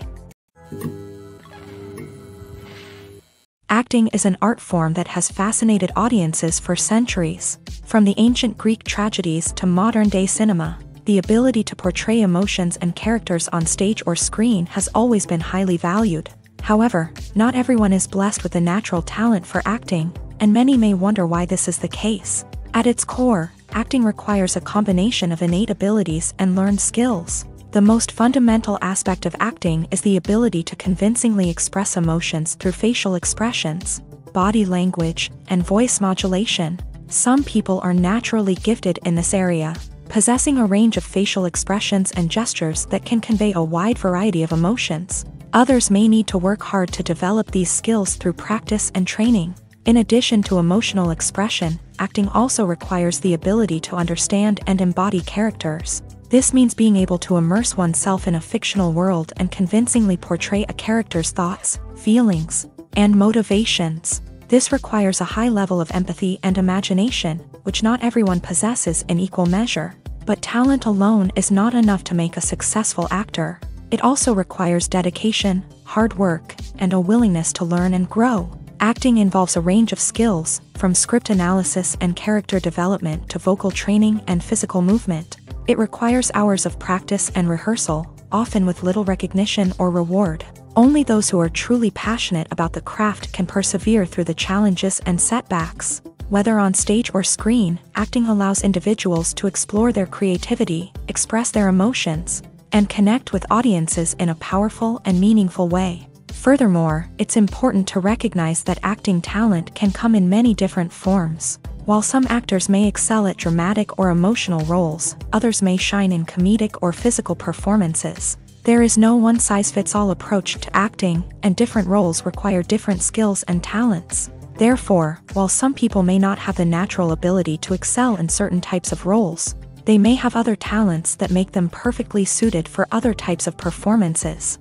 Acting is an art form that has fascinated audiences for centuries. From the ancient Greek tragedies to modern-day cinema, the ability to portray emotions and characters on stage or screen has always been highly valued. However, not everyone is blessed with a natural talent for acting, and many may wonder why this is the case. At its core, acting requires a combination of innate abilities and learned skills. The most fundamental aspect of acting is the ability to convincingly express emotions through facial expressions, body language, and voice modulation. Some people are naturally gifted in this area, possessing a range of facial expressions and gestures that can convey a wide variety of emotions. Others may need to work hard to develop these skills through practice and training. In addition to emotional expression, acting also requires the ability to understand and embody characters. This means being able to immerse oneself in a fictional world and convincingly portray a character's thoughts, feelings, and motivations. This requires a high level of empathy and imagination, which not everyone possesses in equal measure. But talent alone is not enough to make a successful actor. It also requires dedication, hard work, and a willingness to learn and grow. Acting involves a range of skills, from script analysis and character development to vocal training and physical movement. It requires hours of practice and rehearsal, often with little recognition or reward. Only those who are truly passionate about the craft can persevere through the challenges and setbacks. Whether on stage or screen, acting allows individuals to explore their creativity, express their emotions, and connect with audiences in a powerful and meaningful way. Furthermore, it's important to recognize that acting talent can come in many different forms. While some actors may excel at dramatic or emotional roles, others may shine in comedic or physical performances. There is no one-size-fits-all approach to acting, and different roles require different skills and talents. Therefore, while some people may not have the natural ability to excel in certain types of roles, they may have other talents that make them perfectly suited for other types of performances.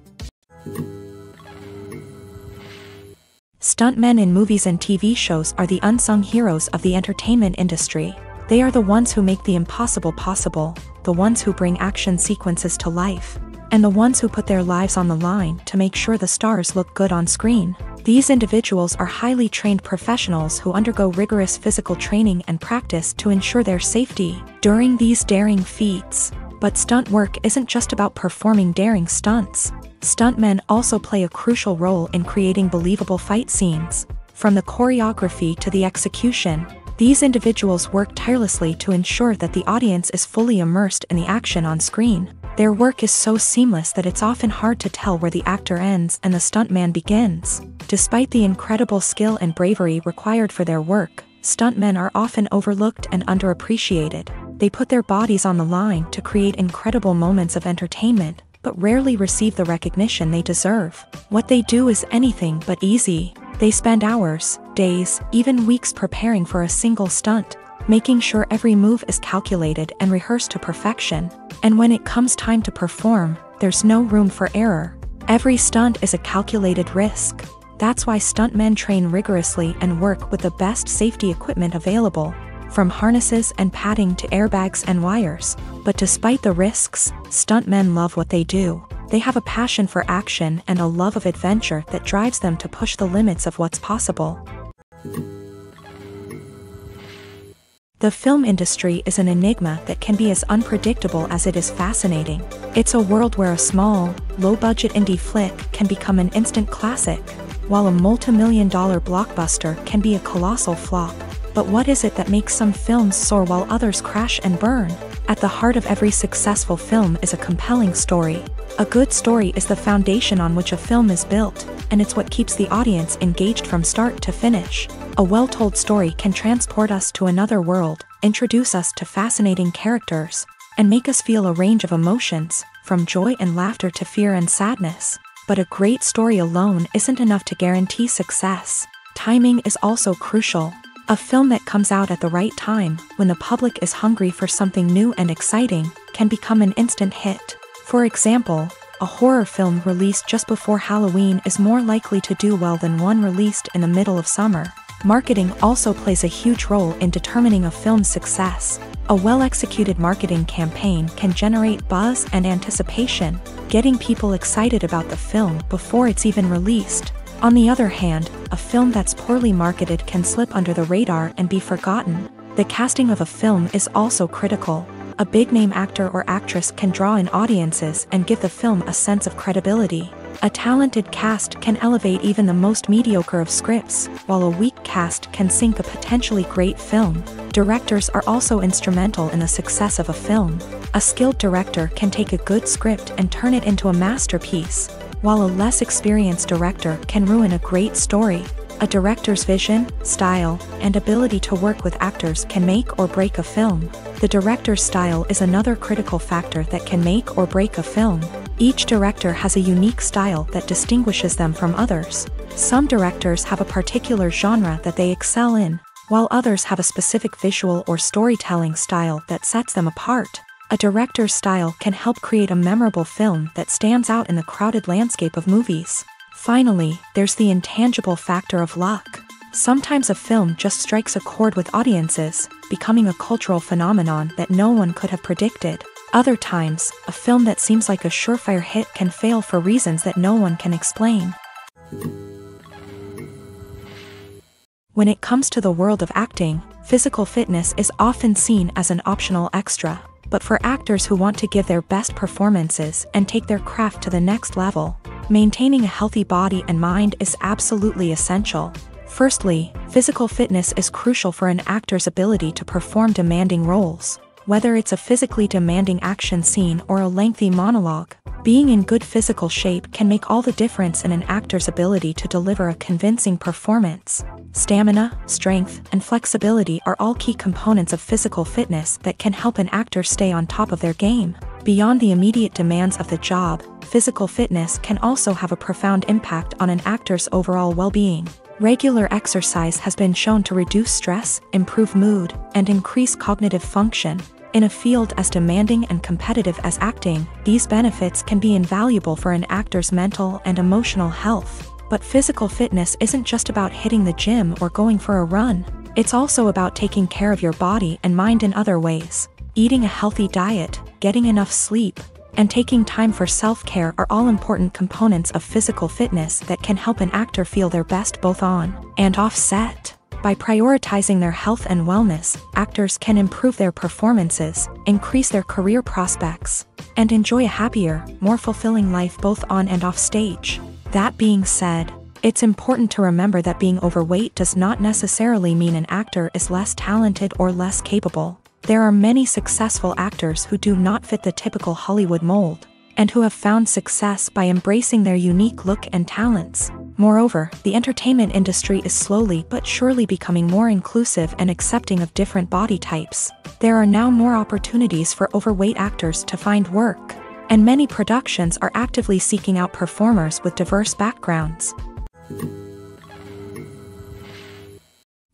Stuntmen in movies and TV shows are the unsung heroes of the entertainment industry. They are the ones who make the impossible possible, the ones who bring action sequences to life, and the ones who put their lives on the line to make sure the stars look good on screen. These individuals are highly trained professionals who undergo rigorous physical training and practice to ensure their safety during these daring feats. But stunt work isn't just about performing daring stunts. Stuntmen also play a crucial role in creating believable fight scenes. From the choreography to the execution, these individuals work tirelessly to ensure that the audience is fully immersed in the action on screen. Their work is so seamless that it's often hard to tell where the actor ends and the stuntman begins. Despite the incredible skill and bravery required for their work, stuntmen are often overlooked and underappreciated. They put their bodies on the line to create incredible moments of entertainment, but rarely receive the recognition they deserve. What they do is anything but easy. They spend hours, days, even weeks preparing for a single stunt, making sure every move is calculated and rehearsed to perfection. And when it comes time to perform, there's no room for error. Every stunt is a calculated risk. That's why stuntmen train rigorously and work with the best safety equipment available, from harnesses and padding to airbags and wires. But despite the risks, stuntmen love what they do. They have a passion for action and a love of adventure that drives them to push the limits of what's possible. The film industry is an enigma that can be as unpredictable as it is fascinating. It's a world where a small, low-budget indie flick can become an instant classic, while a multi-million-dollar blockbuster can be a colossal flop. But what is it that makes some films soar while others crash and burn? At the heart of every successful film is a compelling story. A good story is the foundation on which a film is built, and it's what keeps the audience engaged from start to finish. A well-told story can transport us to another world, introduce us to fascinating characters, and make us feel a range of emotions, from joy and laughter to fear and sadness. But a great story alone isn't enough to guarantee success. Timing is also crucial. A film that comes out at the right time, when the public is hungry for something new and exciting, can become an instant hit. For example, a horror film released just before Halloween is more likely to do well than one released in the middle of summer. Marketing also plays a huge role in determining a film's success. A well-executed marketing campaign can generate buzz and anticipation, getting people excited about the film before it's even released. On the other hand, a film that's poorly marketed can slip under the radar and be forgotten. The casting of a film is also critical. A big-name actor or actress can draw in audiences and give the film a sense of credibility. A talented cast can elevate even the most mediocre of scripts, while a weak cast can sink a potentially great film. Directors are also instrumental in the success of a film. A skilled director can take a good script and turn it into a masterpiece, while a less experienced director can ruin a great story. A director's vision, style, and ability to work with actors can make or break a film. The director's style is another critical factor that can make or break a film. Each director has a unique style that distinguishes them from others. Some directors have a particular genre that they excel in, while others have a specific visual or storytelling style that sets them apart. A director's style can help create a memorable film that stands out in the crowded landscape of movies. Finally, there's the intangible factor of luck. Sometimes a film just strikes a chord with audiences, becoming a cultural phenomenon that no one could have predicted. Other times, a film that seems like a surefire hit can fail for reasons that no one can explain. When it comes to the world of acting, physical fitness is often seen as an optional extra. But for actors who want to give their best performances and take their craft to the next level, maintaining a healthy body and mind is absolutely essential. Firstly, physical fitness is crucial for an actor's ability to perform demanding roles. Whether it's a physically demanding action scene or a lengthy monologue, being in good physical shape can make all the difference in an actor's ability to deliver a convincing performance. Stamina, strength, and flexibility are all key components of physical fitness that can help an actor stay on top of their game. Beyond the immediate demands of the job, physical fitness can also have a profound impact on an actor's overall well-being. Regular exercise has been shown to reduce stress, improve mood, and increase cognitive function. In a field as demanding and competitive as acting, these benefits can be invaluable for an actor's mental and emotional health. But physical fitness isn't just about hitting the gym or going for a run. It's also about taking care of your body and mind in other ways. Eating a healthy diet, getting enough sleep, and taking time for self-care are all important components of physical fitness that can help an actor feel their best both on and off set. By prioritizing their health and wellness, actors can improve their performances, increase their career prospects, and enjoy a happier, more fulfilling life both on and off stage. That being said, it's important to remember that being overweight does not necessarily mean an actor is less talented or less capable. There are many successful actors who do not fit the typical Hollywood mold, and who have found success by embracing their unique look and talents. Moreover, the entertainment industry is slowly but surely becoming more inclusive and accepting of different body types. There are now more opportunities for overweight actors to find work, and many productions are actively seeking out performers with diverse backgrounds.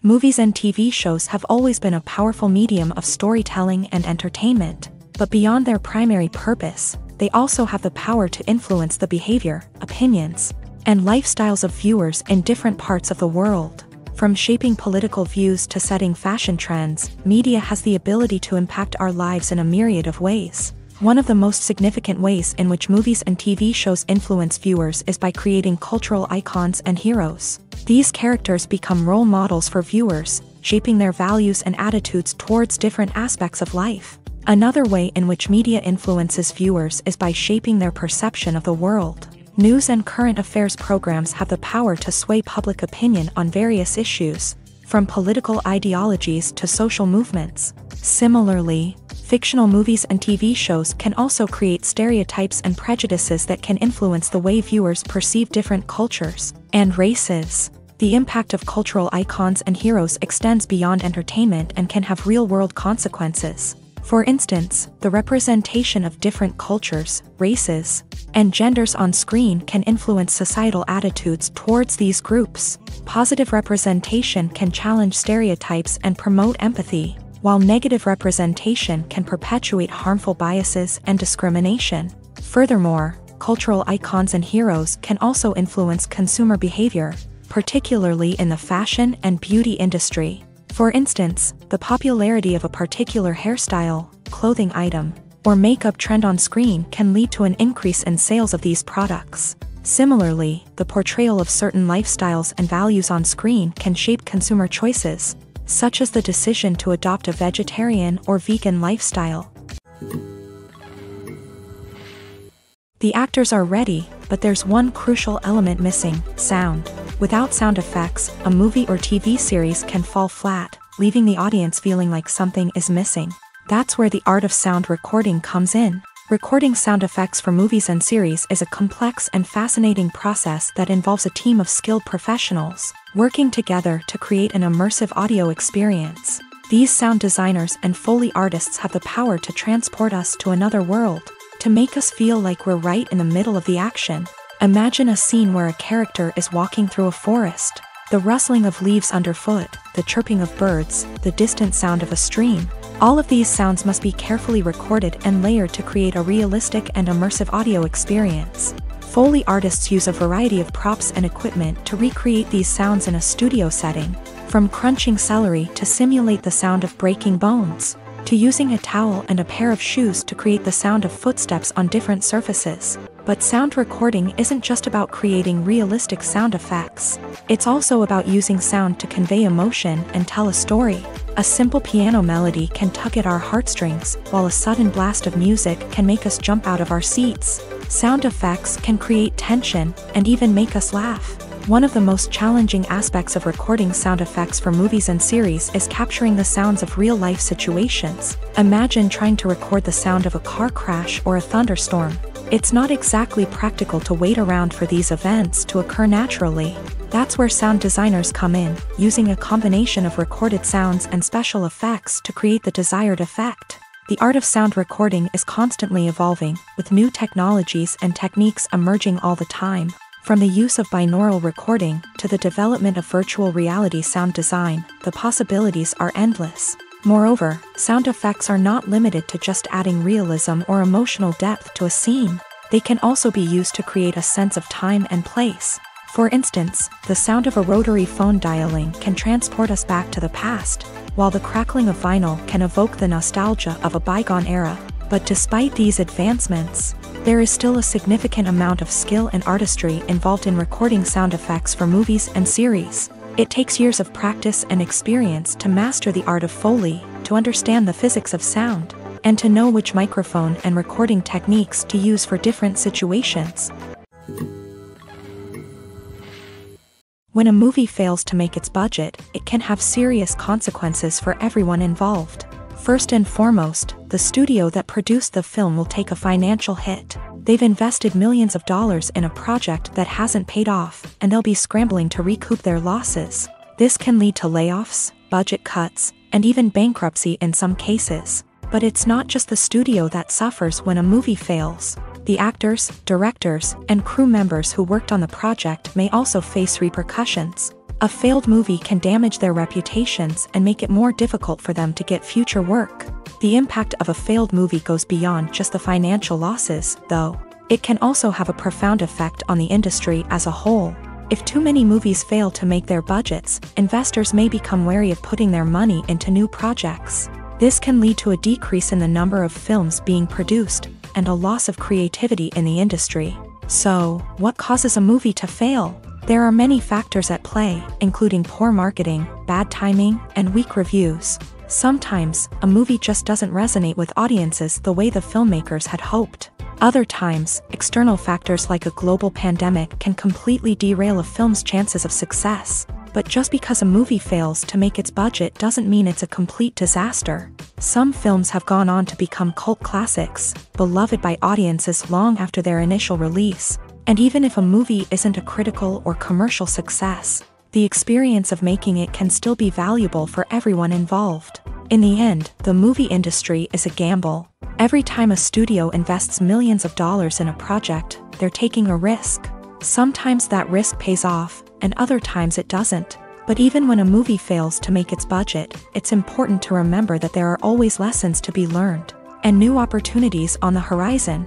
Movies and TV shows have always been a powerful medium of storytelling and entertainment, but beyond their primary purpose, they also have the power to influence the behavior, opinions, and lifestyles of viewers in different parts of the world. From shaping political views to setting fashion trends, media has the ability to impact our lives in a myriad of ways. One of the most significant ways in which movies and TV shows influence viewers is by creating cultural icons and heroes. These characters become role models for viewers, shaping their values and attitudes towards different aspects of life. Another way in which media influences viewers is by shaping their perception of the world. News and current affairs programs have the power to sway public opinion on various issues, from political ideologies to social movements. Similarly, fictional movies and TV shows can also create stereotypes and prejudices that can influence the way viewers perceive different cultures and races. The impact of cultural icons and heroes extends beyond entertainment and can have real-world consequences. For instance, the representation of different cultures, races, and genders on screen can influence societal attitudes towards these groups. Positive representation can challenge stereotypes and promote empathy, while negative representation can perpetuate harmful biases and discrimination. Furthermore, cultural icons and heroes can also influence consumer behavior, particularly in the fashion and beauty industry. For instance, the popularity of a particular hairstyle, clothing item, or makeup trend on screen can lead to an increase in sales of these products. Similarly, the portrayal of certain lifestyles and values on screen can shape consumer choices, such as the decision to adopt a vegetarian or vegan lifestyle. The actors are ready, but there's one crucial element missing: sound. Without sound effects, a movie or TV series can fall flat, leaving the audience feeling like something is missing. That's where the art of sound recording comes in. Recording sound effects for movies and series is a complex and fascinating process that involves a team of skilled professionals working together to create an immersive audio experience. These sound designers and Foley artists have the power to transport us to another world, to make us feel like we're right in the middle of the action. Imagine a scene where a character is walking through a forest. The rustling of leaves underfoot, the chirping of birds, the distant sound of a stream. All of these sounds must be carefully recorded and layered to create a realistic and immersive audio experience. Foley artists use a variety of props and equipment to recreate these sounds in a studio setting, from crunching celery to simulate the sound of breaking bones, to using a towel and a pair of shoes to create the sound of footsteps on different surfaces. But sound recording isn't just about creating realistic sound effects. It's also about using sound to convey emotion and tell a story. A simple piano melody can tug at our heartstrings, while a sudden blast of music can make us jump out of our seats. Sound effects can create tension and even make us laugh. One of the most challenging aspects of recording sound effects for movies and series is capturing the sounds of real-life situations. Imagine trying to record the sound of a car crash or a thunderstorm. It's not exactly practical to wait around for these events to occur naturally. That's where sound designers come in, using a combination of recorded sounds and special effects to create the desired effect. The art of sound recording is constantly evolving, with new technologies and techniques emerging all the time. From the use of binaural recording to the development of virtual reality sound design, the possibilities are endless. Moreover, sound effects are not limited to just adding realism or emotional depth to a scene. They can also be used to create a sense of time and place. For instance, the sound of a rotary phone dialing can transport us back to the past, while the crackling of vinyl can evoke the nostalgia of a bygone era. But despite these advancements, there is still a significant amount of skill and artistry involved in recording sound effects for movies and series. It takes years of practice and experience to master the art of Foley, to understand the physics of sound, and to know which microphone and recording techniques to use for different situations. When a movie fails to make its budget, it can have serious consequences for everyone involved. First and foremost, the studio that produced the film will take a financial hit. They've invested millions of dollars in a project that hasn't paid off, and they'll be scrambling to recoup their losses. This can lead to layoffs, budget cuts, and even bankruptcy in some cases. But it's not just the studio that suffers when a movie fails. The actors, directors, and crew members who worked on the project may also face repercussions. A failed movie can damage their reputations and make it more difficult for them to get future work. The impact of a failed movie goes beyond just the financial losses, though. It can also have a profound effect on the industry as a whole. If too many movies fail to make their budgets, investors may become wary of putting their money into new projects. This can lead to a decrease in the number of films being produced, and a loss of creativity in the industry. So, what causes a movie to fail? There are many factors at play, including poor marketing, bad timing, and weak reviews. Sometimes, a movie just doesn't resonate with audiences the way the filmmakers had hoped. Other times, external factors like a global pandemic can completely derail a film's chances of success. But just because a movie fails to make its budget doesn't mean it's a complete disaster. Some films have gone on to become cult classics, beloved by audiences long after their initial release. And even if a movie isn't a critical or commercial success, the experience of making it can still be valuable for everyone involved. In the end, the movie industry is a gamble. Every time a studio invests millions of dollars in a project, they're taking a risk. Sometimes that risk pays off, and other times it doesn't. But even when a movie fails to make its budget, it's important to remember that there are always lessons to be learned and new opportunities on the horizon.